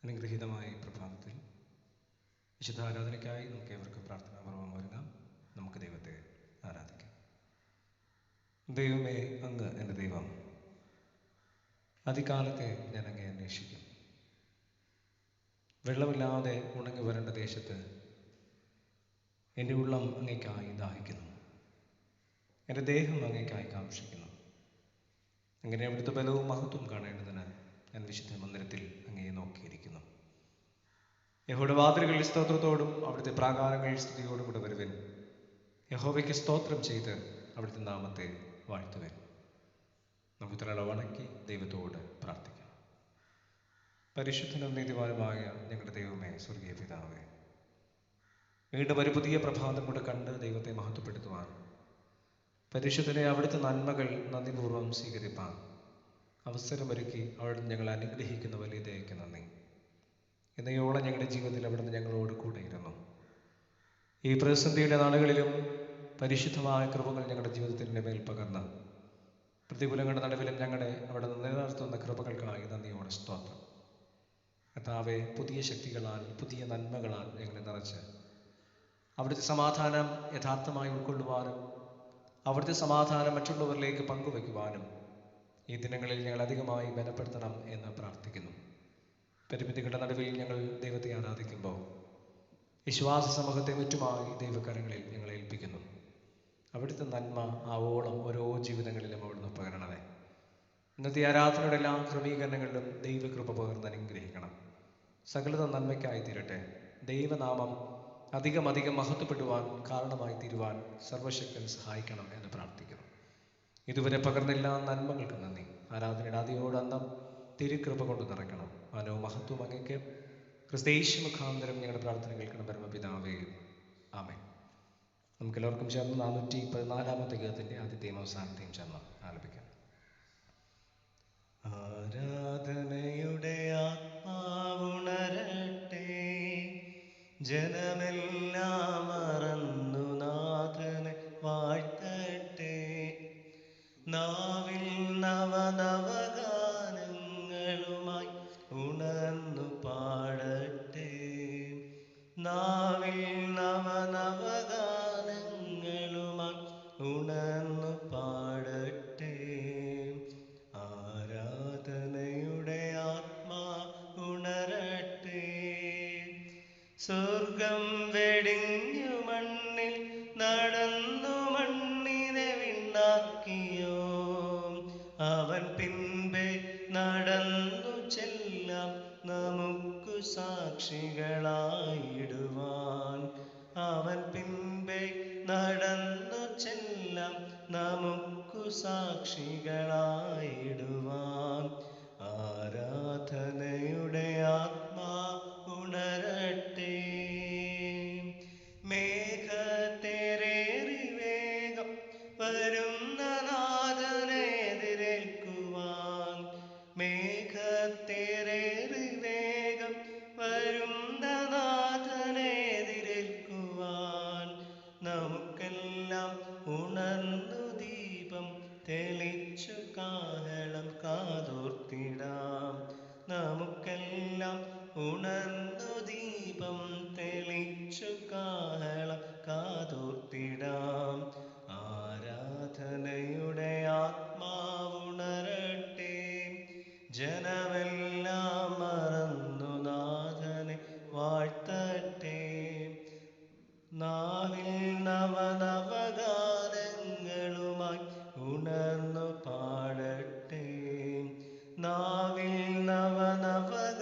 അനുഗ്രഹീതമായ ഈ പ്രഭാതത്തിൽ വിശുദ്ധ ആരാധനയ്ക്കായി നമുക്ക് ഏവർക്കും പ്രാർത്ഥനാപൂർവ്വം ഒരുങ്ങാം. നമുക്ക് ദൈവത്തെ ആരാധിക്കാം. ദൈവമേ, അങ്ങ് എൻ്റെ ദൈവം. അതികാലത്തെ ഞാൻ അങ്ങേ അന്വേഷിക്കും. വെള്ളമില്ലാതെ ഉണങ്ങി വരേണ്ട ദേശത്ത് എൻ്റെ ഉള്ളം അങ്ങേക്കായി ദാഹിക്കുന്നു. എൻ്റെ ദേഹം അങ്ങേക്കായി കാക്ഷിക്കുന്നു. അങ്ങനെ അവിടുത്തെ ബലവും മഹത്വം കാണേണ്ടതിന് ഞാൻ വിശുദ്ധ മന്ദിരത്തിൽ അങ്ങയെ നോക്കിയിരിക്കുന്നു. യഹോവയുടെ വാതിലുകളിൽ സ്തോത്രത്തോടും അവിടുത്തെ പ്രാകാരങ്ങളിൽ സ്തുതിയോടും കൂടെ വരുവൻ. യഹോവയ്ക്ക് സ്തോത്രം ചെയ്ത് അവിടുത്തെ നാമത്തെ വാഴ്ത്തുവൻ. നമുക്ക് തലയുടെ വണക്കി ദൈവത്തോട് പ്രാർത്ഥിക്കാം. പരിശുദ്ധനും നീതിമാനുമായ ഞങ്ങളുടെ ദൈവമേ, സ്വർഗീയ പിതാവേ, വീണ്ടും ഒരു പുതിയ പ്രഭാതം കൂടെ കണ്ട് ദൈവത്തെ മഹത്വപ്പെടുത്തുവാൻ, പരിശുദ്ധനെ അവിടുത്തെ നന്മകൾ നന്ദിപൂർവ്വം സ്വീകരിപ്പാൻ അവസരമൊരുക്കി അവിടുന്ന് ഞങ്ങളെ അനുഗ്രഹിക്കുന്ന വലിയ ദയയ്ക്ക് നന്ദി. എന്നയോളം ഞങ്ങളുടെ ജീവിതത്തിൽ അവിടുന്ന് ഞങ്ങളോട് കൂടെ ഇരുന്നു. ഈ പ്രതിസന്ധിയുടെ നാളുകളിലും പരിശുദ്ധമായ കൃപകൾ ഞങ്ങളുടെ ജീവിതത്തിൻ്റെ മേൽ പകർന്ന് പ്രതികൂലങ്ങളുടെ നടുവിലും ഞങ്ങളെ അവിടെ നിലനിർത്തുന്ന കൃപകൾക്കായി നന്ദിയോടെ സ്തോത്രം. കർത്താവേ, പുതിയ ശക്തികളാൽ പുതിയ നന്മകളാൽ ഞങ്ങളെ നിറച്ച് അവിടുത്തെ സമാധാനം യഥാർത്ഥമായി ഉൾക്കൊള്ളുവാനും അവിടുത്തെ സമാധാനം മറ്റുള്ളവരിലേക്ക് പങ്കുവയ്ക്കുവാനും ഈ ദിനങ്ങളിൽ ഞങ്ങൾ അധികമായി ബലപ്പെടുത്തണം എന്ന് പ്രാർത്ഥിക്കുന്നു. പരിമിതികളുടെ നടുവിൽ ഞങ്ങൾ ദൈവത്തെ ആരാധിക്കുമ്പോൾ വിശ്വാസ സമൂഹത്തെ മുറ്റുമായി ദൈവകരങ്ങളിൽ ഞങ്ങളെ ഏൽപ്പിക്കുന്നു. അവിടുത്തെ നന്മ ആവോളം ഓരോ ജീവിതങ്ങളിലും അവിടുന്ന് പകരണമേ. ഇന്നത്തെ ആരാധനയുടെ എല്ലാ ക്രമീകരണങ്ങളിലും ദൈവകൃപ പകർന്ന് അനുഗ്രഹിക്കണം. സകലത നന്മയ്ക്കായി തീരട്ടെ. ദൈവനാമം അധികം മഹത്വപ്പെടുവാൻ കാരണമായി തീരുവാൻ സർവശക്തൻ സഹായിക്കണം എന്ന് പ്രാർത്ഥിക്കുന്നു. ഇതുവരെ പകർന്ന എല്ലാ നന്മകൾക്കും നന്ദി. ആരാധനയുടെ ആദിയോട് അന്തം തിരുകൃപ കൊണ്ട് നിറയ്ക്കണം. മനോ മഹത്വം അങ്ങേക്ക്. ക്രിസ്തയേശു മുഖാന്തരം ഞങ്ങളുടെ പ്രാർത്ഥന കേൾക്കണം പരമപിതാവേ, ആമേൻ. നമുക്ക് എല്ലാവർക്കും ചേർന്ന് 414 ഗീതത്തിൻ്റെ ആദ്യത്തെയും അവസാനത്തെയും ചേർന്ന് ആലപിക്കാം. ആരാധനയുടെ ആത്മാവുണരട്ടെ, ജനമെല്ലാം മറന്നു നാഥനെ വാഴ്ത്തട്ടെ. നാവിൽ നവനവഗാനങ്ങളുമായി ഉണർന്നു പാടട്ടെ. നാവിൽ നവനവഗാനങ്ങളുമായി ഉണർന്നു പാടട്ടെ. ആരാധനയുടെ ആത്മാ ഉണരട്ടെ. സ്വർഗം വെടിഞ്ഞു മണ്ണിൽ നടന്നു മണ്ണിനെ വിണ്ണാക്കിയോ. അവൻ പിൻപേ നടന്നു ചെല്ലാം നമുക്കു സാക്ഷികളായിടുവാൻ. അവൻ പിൻപേ നടന്നു ചെല്ലാം നമുക്കു സാക്ഷികളായിടുവാൻ. ആരാധനയുടെ ആത്മാ ഉണരട്ടെ. മേഘത്തേറേറി വേഗം വരുന്ന നാഥനെ എതിരേൽക്കുവാൻ. മേഘത്തേറേറി വേഗം വരുന്ന നാഥനെ എതിരേൽക്കുവാൻ. നമുക്കെല്ലാം ഉണർന്നു ദീപം തെളിച്ചു കാഹളം കാതോർത്തിടാം. നമുക്കെല്ലാം ഉണർന്നു ദീപം തെളിച്ചു കാഹളം കാതോർത്തിടാം. ആരാധനയുടെ ആത്മാവുണരട്ടെ. ജനമെല്ലാം മറന്നു നാഥനെ വാഴ്ത്തട്ടെ. നാവിൽ നവനവഗാനങ്ങളുമായി ഉണർന്നു പാടട്ടെ. നാവിൽ നവനവഗാനങ്ങളുമായി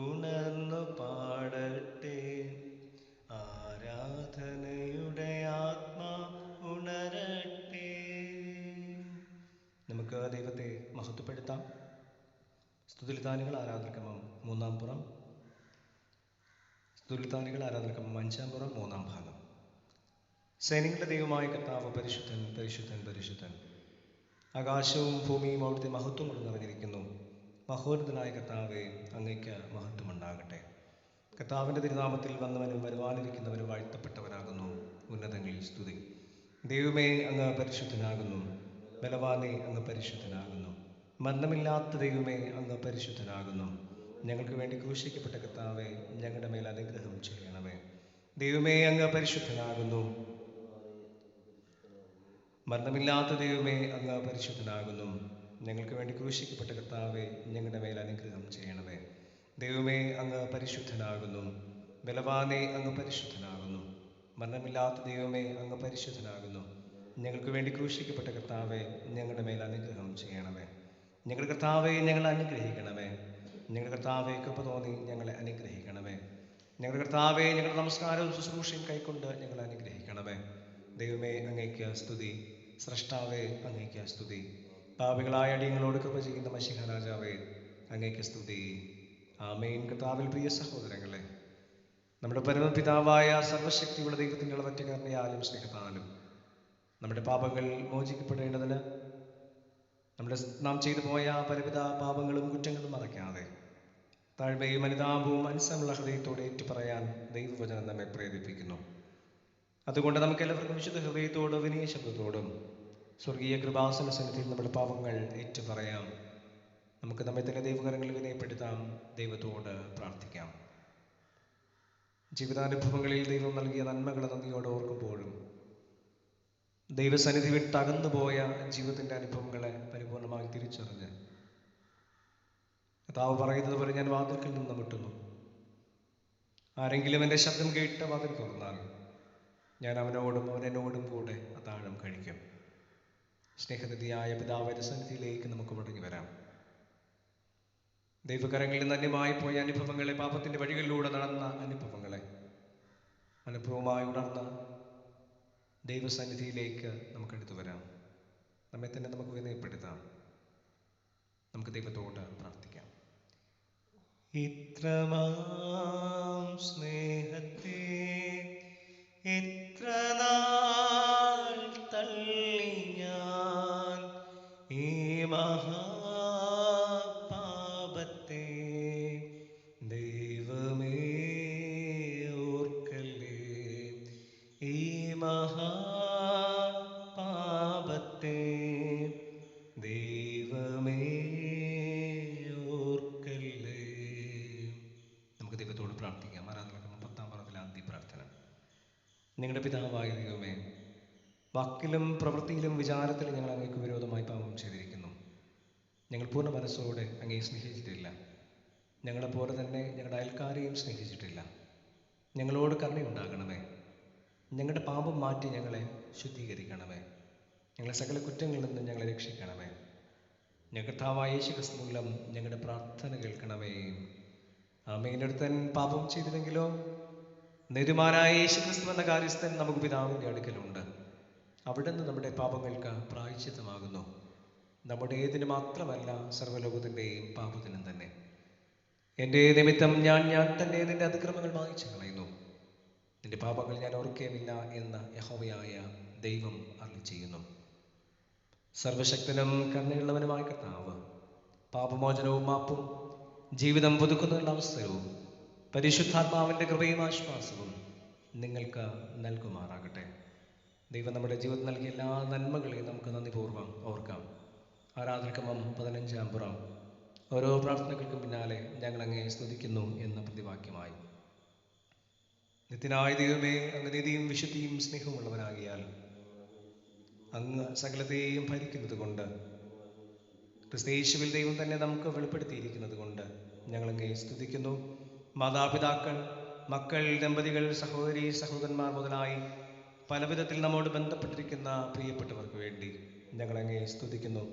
ഉണർന്നു പാടട്ടെ. ആരാധനയുടെ ആത്മാ ഉണരട്ടെ. നമുക്ക് ദൈവത്തെ മഹത്വപ്പെടുത്താം. സ്തുതിലിതാനികൾ ആരാധനക്രമം 3-ാം പുറം. സ്തുതിലിതാനികൾ ആരാധനക്രമം 5-ാം പുറം 3-ാം ഭാഗം. സൈനികളുടെ ദൈവമായ കർത്താവ് പരിശുദ്ധൻ, പരിശുദ്ധൻ, പരിശുദ്ധൻ. ആകാശവും ഭൂമിയും അവിടുത്തെ മഹത്വം കൊണ്ട് നിറഞ്ഞിരിക്കുന്നു. മഹോന്നതനായ കർത്താവേ, അങ്ങേക്ക് മഹത്വമുണ്ടാകട്ടെ. കർത്താവിൻ്റെ തിരുനാമത്തിൽ വന്നവനും വരുവാനിരിക്കുന്നവനും വാഴ്ത്തപ്പെട്ടവനാകുന്നു. ഉന്നതങ്ങളിൽ സ്തുതി. ദൈവമേ, അങ്ങ് പരിശുദ്ധനാകുന്നു. ബലവാനെ, അങ്ങ് പരിശുദ്ധനാകുന്നു. മരണമില്ലാത്ത ദൈവമേ, അങ്ങ് പരിശുദ്ധനാകുന്നു. ഞങ്ങൾക്ക് വേണ്ടി ക്രൂശിക്കപ്പെട്ട കർത്താവേ, ഞങ്ങളുടെ മേൽ അനുഗ്രഹം ചെയ്യണമേ. ദൈവമേ, അങ്ങ് പരിശുദ്ധനാകുന്നു. മരണമില്ലാത്ത ദൈവമേ, അങ്ങ് പരിശുദ്ധനാകുന്നു. ഞങ്ങൾക്ക് വേണ്ടി ക്രൂശിക്കപ്പെട്ട കർത്താവേ, ഞങ്ങളുടെ മേൽ അനുഗ്രഹം ചെയ്യണമേ. ദൈവമേ, അങ്ങ് പരിശുദ്ധനാകുന്നു. ബലവാനേ, അങ്ങ് പരിശുദ്ധനാകുന്നു. മരണമില്ലാത്ത ദൈവമേ, അങ്ങ് പരിശുദ്ധനാകുന്നു. ഞങ്ങൾക്ക് വേണ്ടി ക്രൂശിക്കപ്പെട്ട കർത്താവേ, ഞങ്ങളുടെ മേൽ അനുഗ്രഹം ചെയ്യണമേ. ഞങ്ങളുടെ കർത്താവേ, ഞങ്ങളെ അനുഗ്രഹിക്കണമേ. ഞങ്ങളുടെ കർത്താവേ, കൃപ തോന്നി ഞങ്ങളെ അനുഗ്രഹിക്കണമേ. ഞങ്ങളുടെ കർത്താവേ, ഞങ്ങളുടെ നമസ്കാരവും ശുശ്രൂഷയും കൈക്കൊണ്ട് ഞങ്ങളെ അനുഗ്രഹിക്കണമേ. ദൈവമേ, അങ്ങേക്ക് സ്തുതി. സ്രഷ്ടാവേ, അങ്ങേക്ക് സ്തുതി. പാപികളായ അടിയങ്ങളോട് കൃപ ചെയ്യുന്ന മശിഹ രാജാവേ, അങ്ങേക്ക് സ്തുതി. ആമേൻ. കർത്താവിൽ പ്രിയ സഹോദരങ്ങളെ, നമ്മുടെ പരമപിതാവായ സർവശക്തിയുള്ള ദൈവത്തിൻ്റെ ഇളവറ്റ കരുണയാലും സ്നേഹത്താലും നമ്മുടെ പാപങ്ങൾ മോചിക്കപ്പെടേണ്ടതിന് നാം ചെയ്തു പോയ പലവിധ പാപങ്ങളും കുറ്റങ്ങളും മറയ്ക്കാതെ താഴ്മയും അനുതാപവും അനുസരണമുള്ള ഹൃദയത്തോടെ ഏറ്റുപറയാൻ ദൈവവചനം നമ്മെ പ്രേരിപ്പിക്കുന്നു. അതുകൊണ്ട് നമുക്ക് എല്ലാവർക്കും വിശുദ്ധ ഹൃദയത്തോടും വിനയ ശബ്ദത്തോടും സ്വർഗീയ കൃപാസന സന്നിധിയിൽ നമ്മുടെ പാപങ്ങൾ ഏറ്റുപറയാം. നമുക്ക് നമ്മെ തന്നെ ദൈവകരങ്ങളിൽ വിനയപ്പെടുത്താം, ദൈവത്തോട് പ്രാർത്ഥിക്കാം. ജീവിതാനുഭവങ്ങളിൽ ദൈവം നൽകിയ നന്മകളെ നന്ദിയോടെ ഓർക്കുമ്പോഴും ദൈവസന്നിധി വിട്ട് അകന്നുപോയ ജീവിതത്തിൻ്റെ അനുഭവങ്ങളെ പരിപൂർണമായി തിരിച്ചറിഞ്ഞ് കർത്താവ് പറയുന്നത് പോലെ ഞാൻ വാതിൽക്കൽ നിന്ന് മുട്ടുന്നു. ആരെങ്കിലും എൻ്റെ ശബ്ദം കേട്ട് വാതിൽ തുറന്നാൽ ഞാൻ അവനോടും അവൻ എന്നോടും കൂടെ അത്താഴം കഴിക്കും. സ്നേഹനിധിയായ പിതാവിന്റെ സന്നിധിയിലേക്ക് നമുക്ക് മടങ്ങി വരാം. ദൈവകരങ്ങളിൽ നിന്ന് അന്യമായി പോയ അനുഭവങ്ങളെ, പാപത്തിന്റെ വഴികളിലൂടെ നടന്ന അനുഭവങ്ങളെ അനുഭവമായി ഉണർന്ന ദൈവസന്നിധിയിലേക്ക് നമുക്ക് എടുത്തു വരാം. നമ്മെ തന്നെ നമുക്ക് വിനയപ്പെടുത്താം. നമുക്ക് ദൈവത്തോട് പ്രാർത്ഥിക്കാം. ഇത്രമാം സ്നേഹത്തെ എത്ര നാൾ തള്ളി ഞാൻ ഈ മഹാപാപത്തെ, ദൈവമേ ഓർക്കല്ലേ ഈ മഹാപാപത്തെ, ദൈവമേ ഓർക്കല്ലേ. നമുക്ക് ദൈവത്തോട് പ്രാർത്ഥിക്കാം. ആരാധനക്രമം 10-ാം പറവിലെ ആദ്യ പ്രാർത്ഥന. നിങ്ങളുടെ പിതാവായ ദൈവമേ, വാക്കിലും പ്രവൃത്തിയിലും വിചാരത്തിലും ഞങ്ങൾ അങ്ങേക്ക് വിരോധമായി പാപം ചെയ്തിരിക്കുന്നു. ഞങ്ങൾ പൂർണ്ണ മനസ്സോടെ അങ്ങേ സ്നേഹിച്ചിട്ടില്ല. ഞങ്ങളെപ്പോലെ തന്നെ ഞങ്ങളുടെ അയൽക്കാരെയും സ്നേഹിച്ചിട്ടില്ല. ഞങ്ങളോട് കരുണയുണ്ടാകണമേ. ഞങ്ങളുടെ പാപം മാറ്റി ഞങ്ങളെ ശുദ്ധീകരിക്കണമേ. ഞങ്ങളെ സകല കുറ്റങ്ങളിൽ നിന്നും ഞങ്ങളെ രക്ഷിക്കണമേ. ഞങ്ങളുടെ കർത്താവായ യേശുക്രിസ്തു മൂലം ഞങ്ങളുടെ പ്രാർത്ഥന കേൾക്കണമേ. ആമേനടുത്തൻ പാപം ചെയ്തില്ലെങ്കിലോ നീതിമാനായ യേശുക്രിസ്തു എന്ന കാര്യസ്ഥൻ നമുക്ക് പിതാവിൻ്റെ അടുക്കലുണ്ട്. അവിടുന്ന് നമ്മുടെ പാപങ്ങൾക്ക് പ്രായശ്ചിത്തമാകുന്നു. നമ്മുടെ ഏതിന് മാത്രമല്ല, സർവ്വലോകത്തിൻ്റെയും പാപത്തിനും തന്നെ. എൻ്റെ നിമിത്തം ഞാൻ തന്നെ നിന്റെ അതിക്രമങ്ങൾ മായിച്ചു കളയുന്നു. നിന്റെ പാപങ്ങൾ ഞാൻ ഓർക്കുകയുമില്ല എന്ന് യഹോവയായ ദൈവം അരുളിച്ചെയ്യുന്നു. സർവശക്തനും കരുണയുള്ളവനുമായ കർത്താവ് പാപമോചനവും മാപ്പും ജീവിതം പുതുക്കുന്നതിനുള്ള അവസരവും പരിശുദ്ധാത്മാവിൻ്റെ കൃപയും ആശ്വാസവും നിങ്ങൾക്ക് നൽകുമാറാകട്ടെ. ദൈവം നമ്മുടെ ജീവിതത്തിൽ നൽകിയ എല്ലാ നന്മകളെയും നമുക്ക് നന്ദിപൂർവ്വം ഓർക്കാം. ആരാധനക്രമം 15-ാം പുറം. ഓരോ പ്രാർത്ഥനകൾക്കും പിന്നാലെ ഞങ്ങൾ അങ്ങേ സ്തുതിക്കുന്നു എന്ന പ്രതിവാക്യമായി. നിത്യനായ ദൈവമേ, അങ്ങ് നീതിയും വിശുദ്ധിയും സ്നേഹമുള്ളവനാകിയാൽ അങ്ങ് സകലത്തെയും ഭരിക്കുന്നത് കൊണ്ട്, ക്രിസ്തയേശുവിൽ ദൈവം തന്നെ നമുക്ക് വെളിപ്പെടുത്തിയിരിക്കുന്നത് കൊണ്ട് ഞങ്ങൾ അങ്ങേ സ്തുതിക്കുന്നു. മാതാപിതാക്കൾ, മക്കൾ, ദമ്പതികൾ, സഹോദരി സഹോദരന്മാർ മുതലായി പലവിധത്തിൽ നമ്മോട് ബന്ധപ്പെട്ടിരിക്കുന്ന പ്രിയപ്പെട്ടവർക്ക് വേണ്ടി ഞങ്ങൾ അങ്ങേ സ്തുതിക്കുന്നു.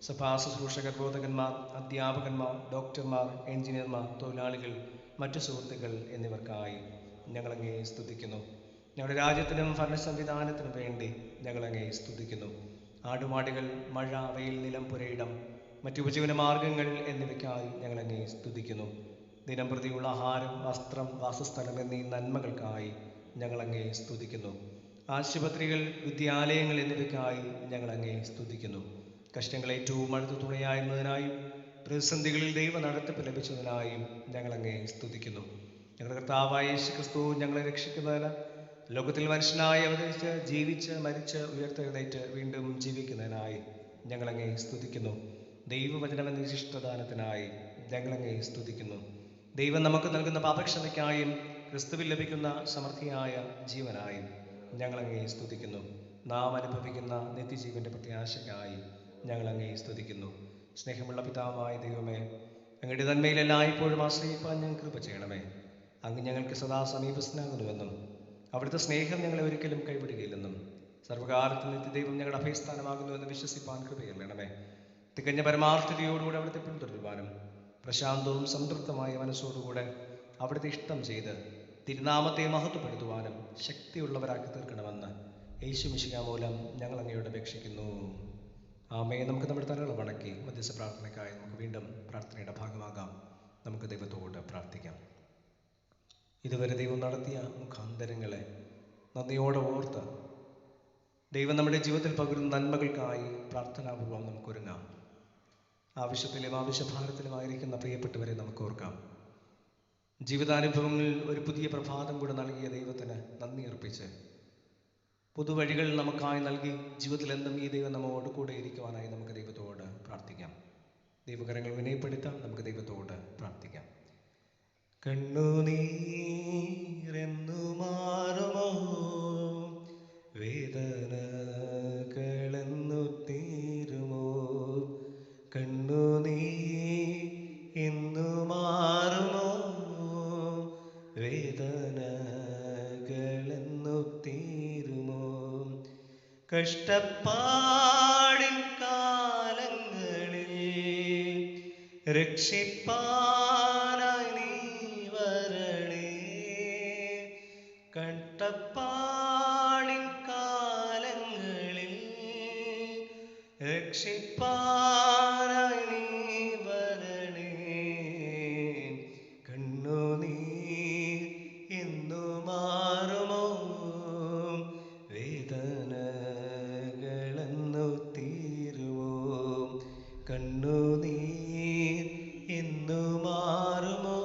സഭാ ശുശ്രൂഷകർ, ബോധകന്മാർ, അധ്യാപകന്മാർ, ഡോക്ടർമാർ, എഞ്ചിനീയർമാർ, തൊഴിലാളികൾ, മറ്റു സുഹൃത്തുക്കൾ എന്നിവർക്കായി ഞങ്ങൾ അങ്ങേ സ്തുതിക്കുന്നു. ഞങ്ങളുടെ രാജ്യത്തിനും ഭരണ സംവിധാനത്തിനും വേണ്ടി ഞങ്ങൾ അങ്ങേ സ്തുതിക്കുന്നു. ആടുമാടുകൾ, മഴ, വെയിൽ, നിലം, പുരയിടം, മറ്റു ഉപജീവന മാർഗങ്ങൾ എന്നിവയ്ക്കായി ഞങ്ങൾ അങ്ങേ സ്തുതിക്കുന്നു. ദിനം പ്രതിയുള്ള ആഹാരം, വസ്ത്രം, വാസസ്ഥലം എന്നീ നന്മകൾക്കായി ഞങ്ങൾ അങ്ങേ സ്തുതിക്കുന്നു. ആശുപത്രികൾ, വിദ്യാലയങ്ങൾ എന്നിവയ്ക്കായി ഞങ്ങൾ അങ്ങേ സ്തുതിക്കുന്നു. കഷ്ടങ്ങൾ ഏറ്റവും അടുത്ത തുണയായിരുന്നതിനായും പ്രതിസന്ധികളിൽ ദൈവ നടത്തിപ്പ് ലഭിച്ചതിനായും ഞങ്ങൾ അങ്ങേ സ്തുതിക്കുന്നു. ഞങ്ങളുടെ കർത്താവായ യേശുക്രിസ്തു ഞങ്ങളെ രക്ഷിക്കുന്നതിന് ലോകത്തിൽ മനുഷ്യനായി അവതരിച്ച് ജീവിച്ച് മരിച്ച് ഉയർത്തെഴുന്നേറ്റ് വീണ്ടും ജീവിക്കുന്നതിനായി ഞങ്ങൾ അങ്ങേ സ്തുതിക്കുന്നു. ദൈവവചനമെന്ന വിശിഷ്ടദാനത്തിനായി ഞങ്ങളങ്ങേ സ്തുതിക്കുന്നു. ദൈവം നമുക്ക് നൽകുന്ന പാപക്ഷമയ്ക്കായും ക്രിസ്തുവിൽ ലഭിക്കുന്ന സമൃദ്ധിയായ ജീവനായും ഞങ്ങളങ്ങേ സ്തുതിക്കുന്നു. നാം അനുഭവിക്കുന്ന നിത്യജീവന്റെ പ്രത്യാശയ്ക്കായി ഞങ്ങളങ്ങേ സ്തുതിക്കുന്നു. സ്നേഹമുള്ള പിതാവായ ദൈവമേ, അങ്ങയുടെ നന്മയിൽ എല്ലായ്പ്പോഴും ആശ്രയിപ്പാൻ ഞങ്ങൾ കൃപ ചെയ്യണമേ. അങ്ങ് ഞങ്ങൾക്ക് സദാ സമീപസ്ഥനാകുന്നുവെന്നും അവിടുത്തെ സ്നേഹം ഞങ്ങളെ ഒരിക്കലും കൈവിടുകയില്ലെന്നും സർവകാലത്ത് നിത്യദൈവം ഞങ്ങളുടെ അഭയസ്ഥാനമാകുന്നുവെന്ന് വിശ്വസിപ്പാൻ കൃപയരണമേ. തികഞ്ഞ പരമാർത്ഥതയോടുകൂടെ അവിടുത്തെ പിന്തുടരുവാനും പ്രശാന്തവും സംതൃപ്തമായ മനസ്സോടുകൂടെ അവിടുത്തെ ഇഷ്ടം ചെയ്ത് തിരുനാമത്തെ മഹത്വപ്പെടുത്തുവാനും ശക്തിയുള്ളവരാക്കി തീർക്കണമെന്ന് യേശു മിശിഹാ മൂലം ഞങ്ങൾ അങ്ങയോട് അപേക്ഷിക്കുന്നു. ആമേൻ. നമുക്ക് നമ്മുടെ തലകൾ വണക്കി മധ്യസ്ഥ പ്രാർത്ഥനയ്ക്കായി നമുക്ക് വീണ്ടും പ്രാർത്ഥനയുടെ ഭാഗമാകാം. നമുക്ക് ദൈവത്തോട് പ്രാർത്ഥിക്കാം. ഇതുവരെ ദൈവം നടത്തിയ മുഖാന്തരങ്ങളെ നന്ദിയോടെ ഓർത്ത് ദൈവം നമ്മുടെ ജീവിതത്തിൽ പകരുന്ന നന്മകൾക്കായി പ്രാർത്ഥനാപൂർവം നമുക്കൊരുങ്ങാം. ആവശ്യത്തിലും ആവശ്യഭാരത്തിലുമായിരിക്കുന്ന പ്രിയപ്പെട്ടവരെ നമുക്ക് ഓർക്കാം. ജീവിതാനുഭവങ്ങളിൽ ഒരു പുതിയ പ്രഭാതം കൂടെ നൽകിയ ദൈവത്തിന് നന്ദി അർപ്പിച്ച് പുതുവഴികൾ നമുക്കായി നൽകി ജീവിതത്തിൽ എന്നും ഈ ദൈവം നമ്മോട് കൂടെ ഇരിക്കുവാനായി നമുക്ക് ദൈവത്തോട് പ്രാർത്ഥിക്കാം. ദൈവകരങ്ങൾ വിനയപ്പെടുത്താം. നമുക്ക് ദൈവത്തോട് പ്രാർത്ഥിക്കാം. കണ്ണുനീരെന്നു മാറുമോ, വേദനകളെന്നു തീരുമോ? കണ്ണുനീരെന്നു മാറുമോ, വേദനകളെന്നു തീരുമോ? കഷ്ടപ്പാടിൻ കാലങ്ങളിൽ രക്ഷിപ്പാനായി നീ വരണേ. കഷ്ടപ്പാടിൻ കാലങ്ങളിൽ രക്ഷിപ്പാനായി നീ വരണേ. കണ്ണുനീർ എന്നു മാറുമോ, വേദനകളെന്നു തീരുമോ? കണ്ണുനീർ എന്നു മാറുമോ,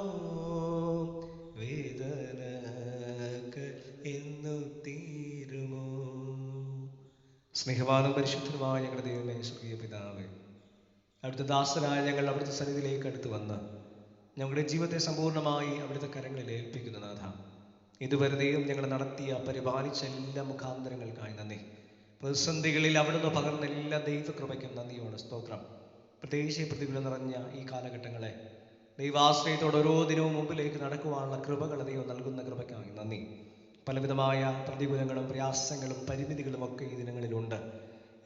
വേദനകൾ എന്നു തീരുമോ? സ്നേഹവാനും പരിശുദ്ധനുമായ ഞങ്ങളുടെ ദൈവമേ, സ്വർഗീയ പിതാവേ, അവിടുത്തെ ദാസനായ ഞങ്ങൾ അവിടുത്തെ സന്നിധിയിലേക്ക് അടുത്ത് വന്ന് ഞങ്ങളുടെ ജീവിതത്തെ സമ്പൂർണ്ണമായി അവിടുത്തെ കരങ്ങളിൽ ഏൽപ്പിക്കുന്ന നാഥ, ഇതുവരെ ദൈവം ഞങ്ങൾ നടത്തിയ പരിപാലിച്ച എല്ലാ മുഖാന്തരങ്ങൾക്കായി നന്ദി. പ്രതിസന്ധികളിൽ അവിടുന്ന് പകർന്ന എല്ലാ ദൈവകൃപയ്ക്കും നന്ദിയോടെ സ്തോത്രം. പ്രത്യേകിച്ച് പ്രതികൂലം നിറഞ്ഞ ഈ കാലഘട്ടങ്ങളെ ദൈവാശ്രയത്തോടെ ഓരോ ദിനവും മുമ്പിലേക്ക് നടക്കുവാനുള്ള കൃപകൾ ദൈവം നൽകുന്ന കൃപയ്ക്കായി നന്ദി. പലവിധമായ പ്രതികൂലങ്ങളും പ്രയാസങ്ങളും പരിമിതികളും ഒക്കെ ഈ ദിനങ്ങളിലുണ്ട്.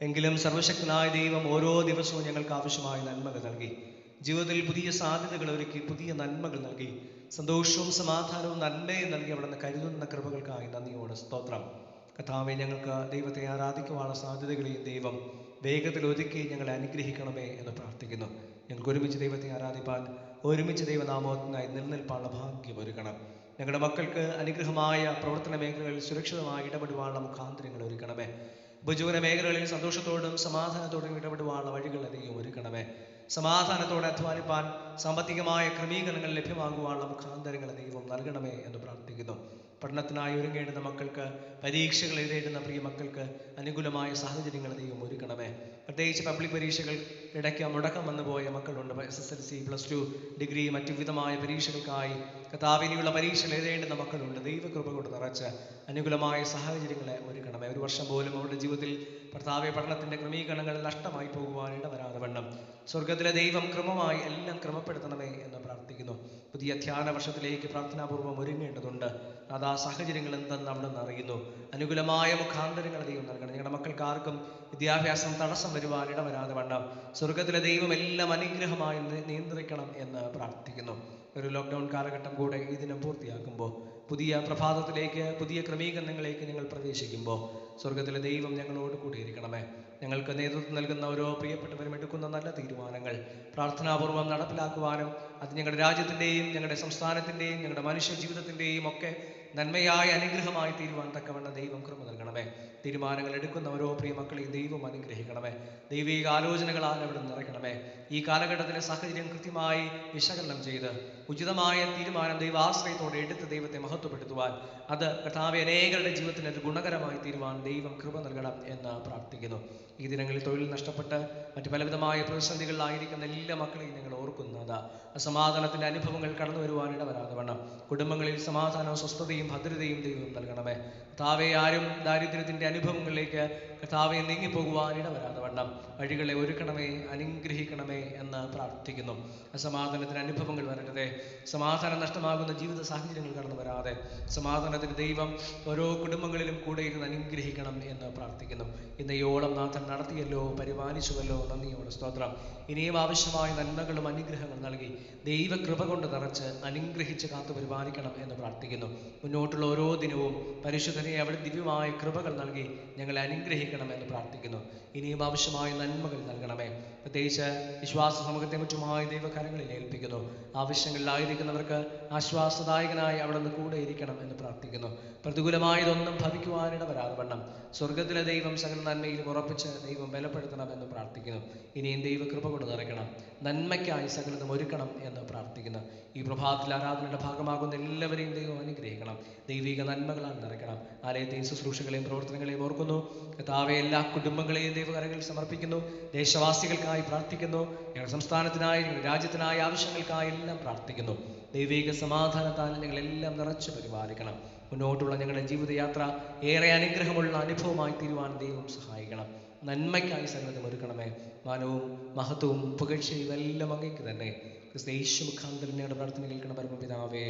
എങ്കിലും സർവശക്തനായ ദൈവം ഓരോ ദിവസവും ഞങ്ങൾക്ക് ആവശ്യമായ നന്മകൾ നൽകി, ജീവിതത്തിൽ പുതിയ സാധ്യതകൾ ഒരുക്കി, പുതിയ നന്മകൾ നൽകി, സന്തോഷവും സമാധാനവും നന്മയും നൽകി അവിടുന്ന് കരുതുന്ന കൃപകൾക്കായി നന്ദിയോടെ സ്തോത്രം. കർത്താവേ, ഞങ്ങൾക്ക് ദൈവത്തെ ആരാധിക്കുവാനുള്ള സാധ്യതകളെയും ദൈവം വേഗത്തിൽ ഒതുക്കി ഞങ്ങളെ അനുഗ്രഹിക്കണമേ എന്ന് പ്രാർത്ഥിക്കുന്നു. ഞങ്ങൾക്ക് ഒരുമിച്ച് ദൈവത്തെ ആരാധിപ്പാൻ, ഒരുമിച്ച് ദൈവനാമത്തിനായി നിലനിൽപ്പാനുള്ള ഭാഗ്യം ഒരുക്കണം. ഞങ്ങളുടെ മക്കൾക്ക് അനുഗ്രഹമായ പ്രവർത്തന മേഖലകളിൽ സുരക്ഷിതമായി ഇടപെടുവാനുള്ള മുഖാന്തരങ്ങൾ ഒരുക്കണമേ. ഉപജീവന മേഖലകളിൽ സന്തോഷത്തോടും സമാധാനത്തോടും ഇടപെടുവാനുള്ള വഴികൾ ദൈവം ഒരുക്കണമേ. സമാധാനത്തോടെ അധ്വാനിപ്പാൻ സാമ്പത്തികമായ ക്രമീകരണങ്ങൾ ലഭ്യമാകുവാനുള്ള മുഖാന്തരങ്ങൾ ദൈവം നൽകണമേ എന്ന് പ്രാർത്ഥിക്കുന്നു. പഠനത്തിനായി ഒരുങ്ങേണ്ടുന്ന മക്കൾക്ക്, പരീക്ഷകൾ എഴുതേണ്ടുന്ന പ്രിയ മക്കൾക്ക് അനുകൂലമായ സാഹചര്യങ്ങൾ ദൈവം ഒരുക്കണമേ. പ്രത്യേകിച്ച് പബ്ലിക് പരീക്ഷകൾ ഇടയ്ക്ക് മുടക്കം വന്നു പോയ മക്കളുണ്ട്. SSLC, +2, ഡിഗ്രി, മറ്റു വിധമായ പരീക്ഷകൾക്കായി കർത്താവിനുള്ള പരീക്ഷകൾ എഴുതേണ്ടുന്ന മക്കളുണ്ട്. ദൈവകൃപ കൊണ്ട് നിറച്ച് അനുകൂലമായ സാഹചര്യങ്ങളെ ഒരുക്കണമേ. ഒരു വർഷം പോലും അവരുടെ ജീവിതത്തിൽ കർത്താവെ പഠനത്തിൻ്റെ ക്രമീകരണങ്ങൾ നഷ്ടമായി പോകുവാൻ ഇടവരാതെ വണ്ണം സ്വർഗത്തിലെ ദൈവം ക്രമമായി എല്ലാം ക്രമപ്പെടുത്തണമേ എന്ന് പ്രാർത്ഥിക്കുന്നു. പുതിയ ധ്യാന വർഷത്തിലേക്ക് പ്രാർത്ഥനാപൂർവ്വം ഒരുങ്ങേണ്ടതുണ്ട്. അത് ആ സാഹചര്യങ്ങൾ എന്തെന്ന് അവിടെ നിന്ന് അറിയുന്നു. അനുകൂലമായ മുഖാന്തരങ്ങൾ ദൈവം നൽകണം. ഞങ്ങളുടെ മക്കൾക്ക് ആർക്കും വിദ്യാഭ്യാസം തടസ്സം വരുവാൻ ഇടവരാതെ വണ്ണം സ്വർഗത്തിലെ ദൈവം എല്ലാം അനുഗ്രഹമായി നിയന്ത്രിക്കണം എന്ന് പ്രാർത്ഥിക്കുന്നു. ഒരു ലോക്ക്ഡൗൺ കാലഘട്ടം കൂടെ ഈ ദിനം പൂർത്തിയാക്കുമ്പോൾ, പുതിയ പ്രഭാതത്തിലേക്ക്, പുതിയ ക്രമീകരണങ്ങളിലേക്ക് ഞങ്ങൾ പ്രവേശിക്കുമ്പോൾ സ്വർഗത്തിലെ ദൈവം ഞങ്ങളോട് കൂടി ഇരിക്കണമേ. ഞങ്ങൾക്ക് നേതൃത്വം നൽകുന്ന ഓരോ പ്രിയപ്പെട്ടവരും എടുക്കുന്ന നല്ല തീരുമാനങ്ങൾ പ്രാർത്ഥനാപൂർവ്വം നടപ്പിലാക്കുവാനും അത് ഞങ്ങളുടെ രാജ്യത്തിൻ്റെയും ഞങ്ങളുടെ സംസ്ഥാനത്തിൻ്റെയും ഞങ്ങളുടെ മനുഷ്യ ജീവിതത്തിൻ്റെയും ഒക്കെ നന്മയായ അനുഗ്രഹമായി തീരുവാൻ തക്കവണ്ണം ദൈവം കൃപ നൽകണമേ. തീരുമാനങ്ങൾ എടുക്കുന്ന ഓരോ പ്രിയ മക്കളെയും ദൈവം അനുഗ്രഹിക്കണമേ. ദൈവിക ആലോചനകളാൽ അവിടെ നിറയ്ക്കണമേ. ഈ കാലഘട്ടത്തിലെ സാഹചര്യം കൃത്യമായി വിശകലനം ചെയ്ത് ഉചിതമായ തീരുമാനം ദൈവാശ്രയത്തോടെ എടുത്ത് ദൈവത്തെ മഹത്വപ്പെടുത്തുവാൻ, അത് കർത്താവെ അനേകരുടെ ജീവിതത്തിന് ഒരു ഗുണകരമായി തീരുവാൻ ദൈവം കൃപ നൽകണം എന്ന് പ്രാർത്ഥിക്കുന്നു. ഈ ദിനങ്ങളിൽ തൊഴിൽ നഷ്ടപ്പെട്ട് മറ്റ് പലവിധമായ പ്രതിസന്ധികളിലായിരിക്കുന്ന എല്ലാ മക്കളെയും ഞങ്ങൾ ഓർക്കുന്നത് അസമാധാനത്തിന്റെ അനുഭവങ്ങൾ കടന്നു വരുവാൻ ഇടവരാതെ വണ്ണം കുടുംബങ്ങളിൽ സമാധാനവും സ്വസ്ഥതയും ഭദ്രതയും ദൈവം നൽകണമേ. കർത്താവെ ആരും ദാരിദ്ര്യത്തിന്റെ അനുഭവങ്ങളിലേക്ക് കർത്താവെ നീങ്ങിപ്പോകുവാൻ ഇടവരാതെ വണ്ണം വഴികളെ ഒരുക്കണമേ, അനുഗ്രഹിക്കണമേ എന്ന് പ്രാർത്ഥിക്കുന്നു. അസമാധാനത്തിന് അനുഭവങ്ങൾ വരരുതേ, സമാധാനം നഷ്ടമാകുന്ന ജീവിത സാഹചര്യങ്ങൾ കടന്നു വരാതെ സമാധാനത്തിന് ദൈവം ഓരോ കുടുംബങ്ങളിലും കൂടെ ഇരുന്ന് അനുഗ്രഹിക്കണം എന്ന് പ്രാർത്ഥിക്കുന്നു. ഇന്നയോളം നാഥൻ നടത്തിയല്ലോ, പരിപാലിച്ചുവല്ലോ, നന്ദിയോടെ സ്തോത്രം. ഇനിയും ആവശ്യമായ നന്മകളും അനുഗ്രഹങ്ങളും നൽകി ദൈവകൃപ കൊണ്ട് നിറച്ച് അനുഗ്രഹിച്ച് കാത്തു പരിപാലിക്കണം എന്ന് പ്രാർത്ഥിക്കുന്നു. മുന്നോട്ടുള്ള ഓരോ ദിനവും പരിശുദ്ധനെ അവിടെ ദിവ്യമായ കൃപകൾ നൽകി ഞങ്ങളെ അനുഗ്രഹിക്കണം എന്ന് പ്രാർത്ഥിക്കുന്നു. ഇനിയും ആവശ്യമായ നന്മകൾ നൽകണമേ. പ്രത്യേകിച്ച് വിശ്വാസ സമൂഹത്തെ മറ്റുമായി ദൈവകരങ്ങളിൽ ഏൽപ്പിക്കുന്നു. ആവശ്യങ്ങളിലായിരിക്കുന്നവർക്ക് ആശ്വാസദായകനായി അവിടെ നിന്ന് കൂടെ ഇരിക്കണം എന്ന് പ്രാർത്ഥിക്കുന്നു. പ്രതികൂലമായതൊന്നും ഭവിക്കുവാനിടവരാതെ വണ്ണം സ്വർഗത്തിലെ ദൈവം സകല നന്മയിലും ഉറപ്പിച്ച് ദൈവം ബലപ്പെടുത്തണമെന്ന് പ്രാർത്ഥിക്കുന്നു. ഇനിയും ദൈവകൃപ കൊണ്ട് നിറയ്ക്കണം, നന്മയ്ക്കായി സകലതും ഒരുക്കണം എന്ന് പ്രാർത്ഥിക്കുന്നു. ഈ പ്രഭാതത്തിൽ ആരാധനയുടെ ഭാഗമാകുന്ന എല്ലാവരെയും ദൈവം അനുഗ്രഹിക്കണം, ദൈവിക നന്മകളാൽ നിറയ്ക്കണം. ആലയത്തെയും ശുശ്രൂഷകളെയും പ്രവർത്തനങ്ങളെയും ഓർക്കുന്നു. കർത്താവെ എല്ലാ കുടുംബങ്ങളെയും ദൈവകരങ്ങളിൽ സമർപ്പിക്കുന്നു. ദേശവാസികൾക്കായി പ്രാർത്ഥിക്കുന്നു. ഞങ്ങളുടെ സംസ്ഥാനത്തിനായി, ഞങ്ങളുടെ രാജ്യത്തിനായി, ആവശ്യങ്ങൾക്കായി എല്ലാം പ്രാർത്ഥിക്കുന്നു. ദൈവിക സമാധാനത്താൽ ഞങ്ങളെല്ലാം നിറച്ചു പരിപാലിക്കണം. മുന്നോട്ടുള്ള ഞങ്ങളുടെ ജീവിതയാത്ര ഏറെ അനുഗ്രഹമുള്ള അനുഭവമായി തീരുവാൻ ദൈവം സഹായിക്കണം. നന്മയ്ക്കായി സകലതും ഒരുക്കണമേ. മാനവും മഹത്വവും പുകഴ്ചയും എല്ലാം അങ്ങേക്ക് തന്നെ. ക്രിസ്തു മുഖാന്തരം ഞങ്ങളുടെ പ്രാർത്ഥന കേൾക്കണം പരമപിതാവേ.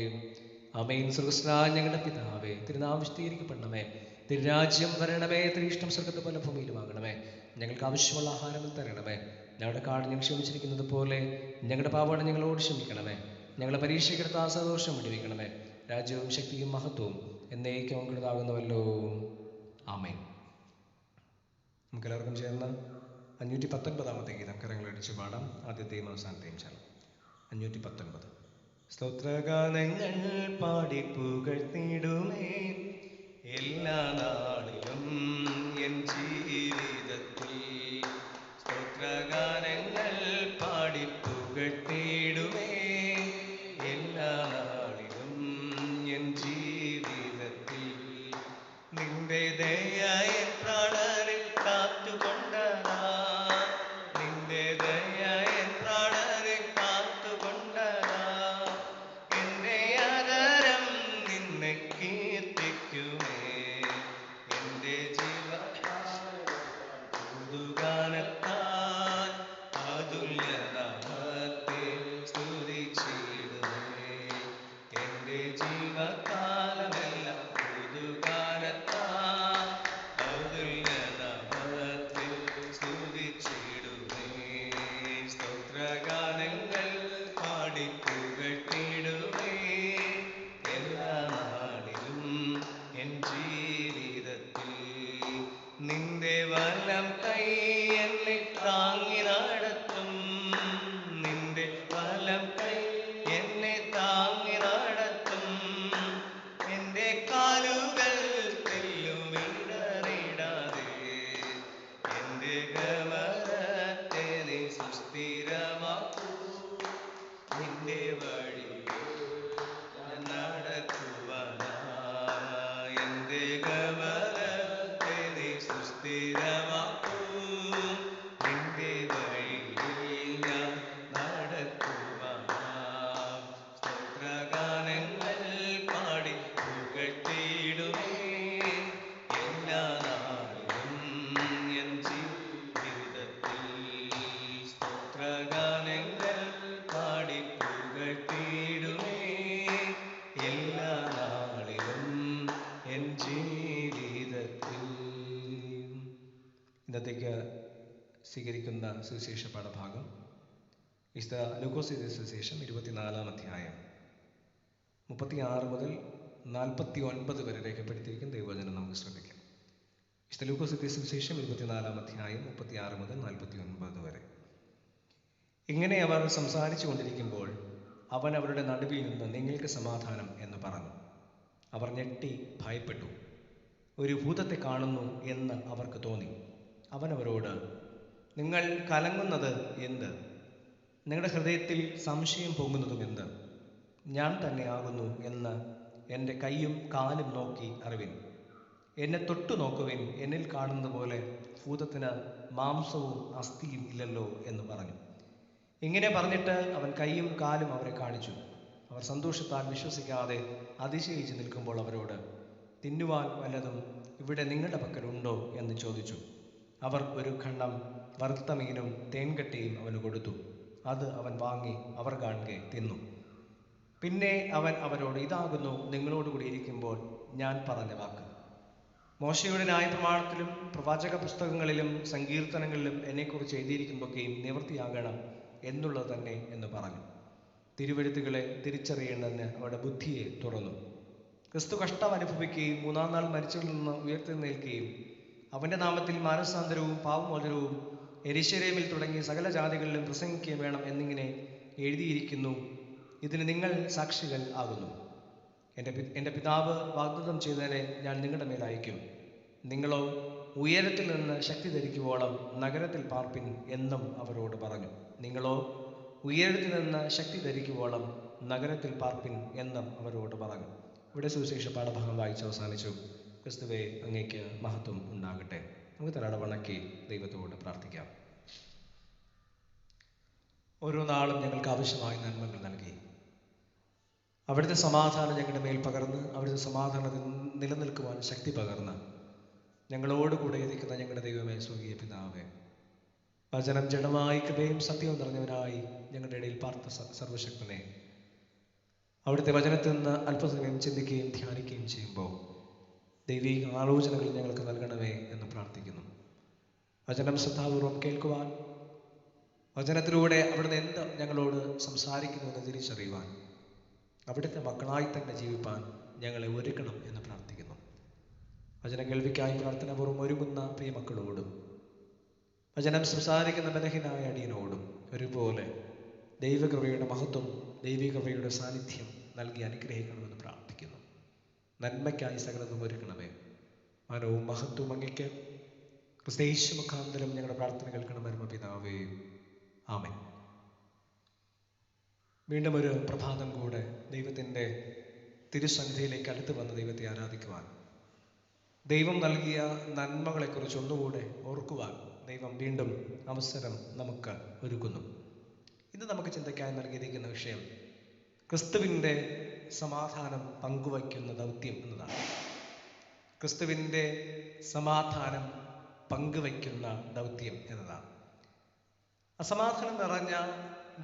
ആമേൻ. സ്വർഗ്ഗസ്ഥനായ ഞങ്ങളുടെ പിതാവേ, തിരുനാമം വിശുദ്ധീകരിക്കപ്പെടണമേ. തിരുരാജ്യം വരണമേ. തിരുയിഷ്ടം സ്വർഗ്ഗത്തെ പോലെ ഭൂമിയിലുമാകണമേ. ഞങ്ങൾക്ക് ആവശ്യമുള്ള ആഹാരം തരണമേ. ഞങ്ങളുടെ കാട് ഞങ്ങൾ ക്ഷമിച്ചിരിക്കുന്നത് പോലെ ഞങ്ങളുടെ പാപങ്ങൾ ഞങ്ങളോട് ക്ഷമിക്കണമേ. ഞങ്ങളെ പരീക്ഷയ്ക്കെടുത്ത സന്തോഷം വിടുവിക്കണമേ. രാജ്യവും ശക്തിയും മഹത്വവും എന്നേക്കും അങ്ങുള്ളതാകുന്നുവല്ലോ. ആമേൻ. നമുക്കെല്ലാവർക്കും ചേർന്ന് 519 ഗീതം കരങ്ങളടിച്ചു പാടാം. ആദ്യത്തെയും അവസാനത്തെയും ചേർന്ന് 519. സ്തോത്രഗാനങ്ങൾ പാടി പുകഴ്ത്തിടുമേ എല്ലാ നാളിലും എൻ ജീവിതത്തിൽ. സ്തോത്രഗാനങ്ങൾ പാടി പുകഴ്ത്തിടുമേ എല്ലാ നാളിലും എൻ ജീവിതത്തിൽ. നിന്റെ ദയ എൻ പ്രാണനിൽ കാത്തുകൊണ്ടതാ, നിന്റെ ദയ എൻ പ്രാണനിൽ കാത്തുകൊണ്ടതാ. എന്റെ ആദരം നിന്നെ കീർത്തിക്കുമേ. എന്റെ ജീവഗാനത്താൽ അതുല്യനാമത്തെ സ്തുതിച്ചിടുമേ. എന്റെ ജീവകാലമെല്ലാം പുതുഗാനത്താൽ അതുല്യനാമത്തെ സ്തുതിച്ചിടുമേ. സ്തോത്രഗാനങ്ങൾ പാടി പുകഴ്ത്തിടുമേ എല്ലാ നാളിലും എൻ ജീവിതത്തിൽ. നിന്റെ വലം കൈ എന്നെ താങ്ങി നടത്തും, നിന്റെ വലം കൈ എന്നെ താങ്ങി നടത്തും. എന്റെ കാലുകൾ തെല്ലുമിടറിടാതെ എന്റെ ഗമനത്തെ നീ സുസ്ഥിരമാക്കൂ. നിന്റെ വഴി നടക്കുവാനായി എന്റെ ഗമനത്തെ നീ സുസ്ഥിരമാക്കൂ. നിന്റെ വഴിയിൽ ഞാൻ നടക്കുവാനായി സ്തോത്രഗാനങ്ങൾ പാടി പുകഴ്ത്തിടുമേ എല്ലാ നാളിലും എൻ ജീവിതത്തിൽ. സ്തോത്രഗാനങ്ങൾ പാടി പുകഴ്ത്തിടുമേ എല്ലാ നാളിലും എൻ ജീവിതത്തിൽ. ഇന്നത്തേക്ക് സ്വീകരിക്കുന്ന സുവിശേഷ പാഠഭാഗം വിശുദ്ധ ലൂക്കോസ് എഴുതിയ സുവിശേഷം 24-ാം അധ്യായം 36 മുതൽ 49 വരെ രേഖപ്പെടുത്തിയിരിക്കുന്ന ദൈവവചനം നമുക്ക് ശ്രദ്ധിക്കാം. വിശുദ്ധ ലൂക്കോസ് എഴുതിയ സുവിശേഷം 24-ാം അധ്യായം 36 മുതൽ 49 വരെ. ഇങ്ങനെ അവർ സംസാരിച്ചു കൊണ്ടിരിക്കുമ്പോൾ അവൻ അവരുടെ നടുവിൽ നിന്ന് നിങ്ങൾക്ക് സമാധാനം എന്ന് പറഞ്ഞു. അവർ ഞെട്ടി ഭയപ്പെട്ടു. ഒരു ഭൂതത്തെ കാണുന്നു എന്ന് അവർക്ക് തോന്നി. അവൻ അവരോട്, നിങ്ങൾ കലങ്ങുന്നത് എന്ത്? നിങ്ങളുടെ ഹൃദയത്തിൽ സംശയം പൊങ്ങുന്നതും എന്ത്? ഞാൻ തന്നെ ആകുന്നു എന്ന് എൻ്റെ കൈയും കാലും നോക്കി അറിവിൻ. എന്നെ തൊട്ടു നോക്കുവിൻ, എന്നിൽ കാണുന്നത് പോലെ ഭൂതത്തിന് മാംസവും അസ്ഥിയും ഇല്ലല്ലോ എന്ന് പറഞ്ഞു. ഇങ്ങനെ പറഞ്ഞിട്ട് അവൻ കൈയും കാലും അവരെ കാണിച്ചു. അവർ സന്തോഷത്താൽ വിശ്വസിക്കാതെ അതിശയിച്ച് നിൽക്കുമ്പോൾ അവരോട്, തിന്നുവാൻ വല്ലതും ഇവിടെ നിങ്ങളുടെ പക്കലുണ്ടോ എന്ന് ചോദിച്ചു. അവർ ഒരു ഖണ്ഡം വറുത്ത മീനും തേൻകട്ടയും അവന് കൊടുത്തു. അത് അവൻ വാങ്ങി അവർ കാണുകെ തിന്നു. പിന്നെ അവൻ അവരോട്, ഇതാകുന്നു നിങ്ങളോടുകൂടി ഇരിക്കുമ്പോൾ ഞാൻ പറഞ്ഞ വാക്ക്. മോശയുടെ ന്യായപ്രമാണത്തിലും പ്രവാചക പുസ്തകങ്ങളിലും സങ്കീർത്തനങ്ങളിലും എന്നെക്കുറിച്ച് എഴുതിയിരിക്കുന്നതൊക്കെയും നിവൃത്തിയാകണം എന്നുള്ളത് തന്നെ എന്ന് പറഞ്ഞു. തിരുവെഴുത്തുകളെ തിരിച്ചറിയേണ്ടതിന് അവരുടെ ബുദ്ധിയെ തുറന്നു. ക്രിസ്തു കഷ്ടം അനുഭവിക്കുകയും 3-ാം നാൾ മരിച്ചവരിൽ നിന്ന് ഉയർത്തെഴുന്നേൽക്കുകയും അവൻ്റെ നാമത്തിൽ മാനസാന്തരവും പാപമോചനവും യെരൂശലേമിൽ തുടങ്ങി സകല ജാതികളിലും പ്രസംഗിക്കുകയും വേണം എന്നിങ്ങനെ എഴുതിയിരിക്കുന്നു. ഇതിന് നിങ്ങൾ സാക്ഷികൾ ആകുന്നു. എൻ്റെ പിതാവ് വാഗ്ദത്തം ചെയ്തതിനെ ഞാൻ നിങ്ങളുടെ മേൽ അയക്കും. നിങ്ങളോ ഉയരത്തിൽ നിന്ന് ശക്തി ധരിക്കുവോളം നഗരത്തിൽ പാർപ്പിൻ എന്നും അവരോട് പറഞ്ഞു. നിങ്ങളോ ഉയരത്തിൽ നിന്ന് ശക്തി ധരിക്കുവോളം നഗരത്തിൽ പാർപ്പിൻ എന്നും അവരോട് പറഞ്ഞു. ഇവിടെ സുവിശേഷ പാഠഭാഗം വായിച്ച് അവസാനിച്ചു. ക്രിസ്തുവേ, അങ്ങേക്ക് മഹത്വം ഉണ്ടാകട്ടെ. നമുക്ക് തലയുടെ വണക്കി ദൈവത്തോട് പ്രാർത്ഥിക്കാം. ഓരോ നാളും ഞങ്ങൾക്ക് ആവശ്യമായ നന്മകൾ നൽകി അവിടുത്തെ സമാധാനം ഞങ്ങളുടെ മേൽ പകർന്ന് അവിടുത്തെ സമാധാനത്തിൽ നിലനിൽക്കുവാൻ ശക്തി പകർന്ന് ഞങ്ങളോട് കൂടെ ഇരിക്കുന്ന ഞങ്ങളുടെ ദൈവമേ, സ്വർഗീയ പിതാവേ, വചനം ജഡമായി കൃപയും സത്യവും നിറഞ്ഞവനായി ഞങ്ങളുടെ ഇടയിൽ പാർത്ത സർവശക്തനെ, അവിടുത്തെ വചനത്തിൽ നിന്ന് അല്പസമയം ചിന്തിക്കുകയും ധ്യാനിക്കുകയും ചെയ്യുമ്പോൾ ദൈവിക ആലോചനകൾ ഞങ്ങൾക്ക് നൽകണമേ എന്ന് പ്രാർത്ഥിക്കുന്നു. വചനം ശ്രദ്ധാപൂർവം കേൾക്കുവാൻ, വചനത്തിലൂടെ അവിടുന്ന് എന്ത് ഞങ്ങളോട് സംസാരിക്കുന്നു എന്ന് തിരിച്ചറിയുവാൻ, അവിടുത്തെ മക്കളായി തന്നെ ജീവിപ്പാൻ ഞങ്ങളെ ഒരുക്കണം എന്ന് പ്രാർത്ഥിക്കുന്നു. വചനം കേൾവിക്കായി പ്രാർത്ഥനാപൂർവ്വം ഒരുങ്ങുന്ന പ്രിയ മക്കളോടും വചനം സംസാരിക്കുന്ന ബലഹീനായ അടിയനോടും ഒരുപോലെ ദൈവകൃപയുടെ മഹത്വം, ദൈവികൃപയുടെ സാന്നിധ്യം നൽകി അനുഗ്രഹിക്കണമെന്ന് പ്രാർത്ഥിക്കുന്നു. നന്മയ്ക്കായി സകലതും ഒരുക്കണമേ. മനവും മഹത്വവും അങ്ങയ്ക്ക്. ക്രിസ്തയേശു മുഖാന്തരം ഞങ്ങളുടെ പ്രാർത്ഥന കേൾക്കണമെന്ന് പിതാവേ, ആമേൻ. വീണ്ടും ഒരു പ്രഭാതം കൂടെ ദൈവത്തിൻ്റെ തിരുസന്നിധിയിലേക്ക് അടുത്ത് വന്ന് ദൈവത്തെ ആരാധിക്കുവാൻ, ദൈവം നൽകിയ നന്മകളെക്കുറിച്ച് ഒന്നുകൂടെ ഓർക്കുവാൻ ദൈവം വീണ്ടും അവസരം നമുക്ക് ഒരുക്കുന്നു. ഇന്ന് നമുക്ക് ചിന്തയ്ക്കായി നൽകിയിരിക്കുന്ന വിഷയം ക്രിസ്തുവിൻ്റെ സമാധാനം പങ്കുവയ്ക്കുന്ന ദൗത്യം എന്നതാണ്. ക്രിസ്തുവിൻ്റെ സമാധാനം പങ്കുവയ്ക്കുന്ന ദൗത്യം എന്നതാണ്. അസമാധാനം നിറഞ്ഞ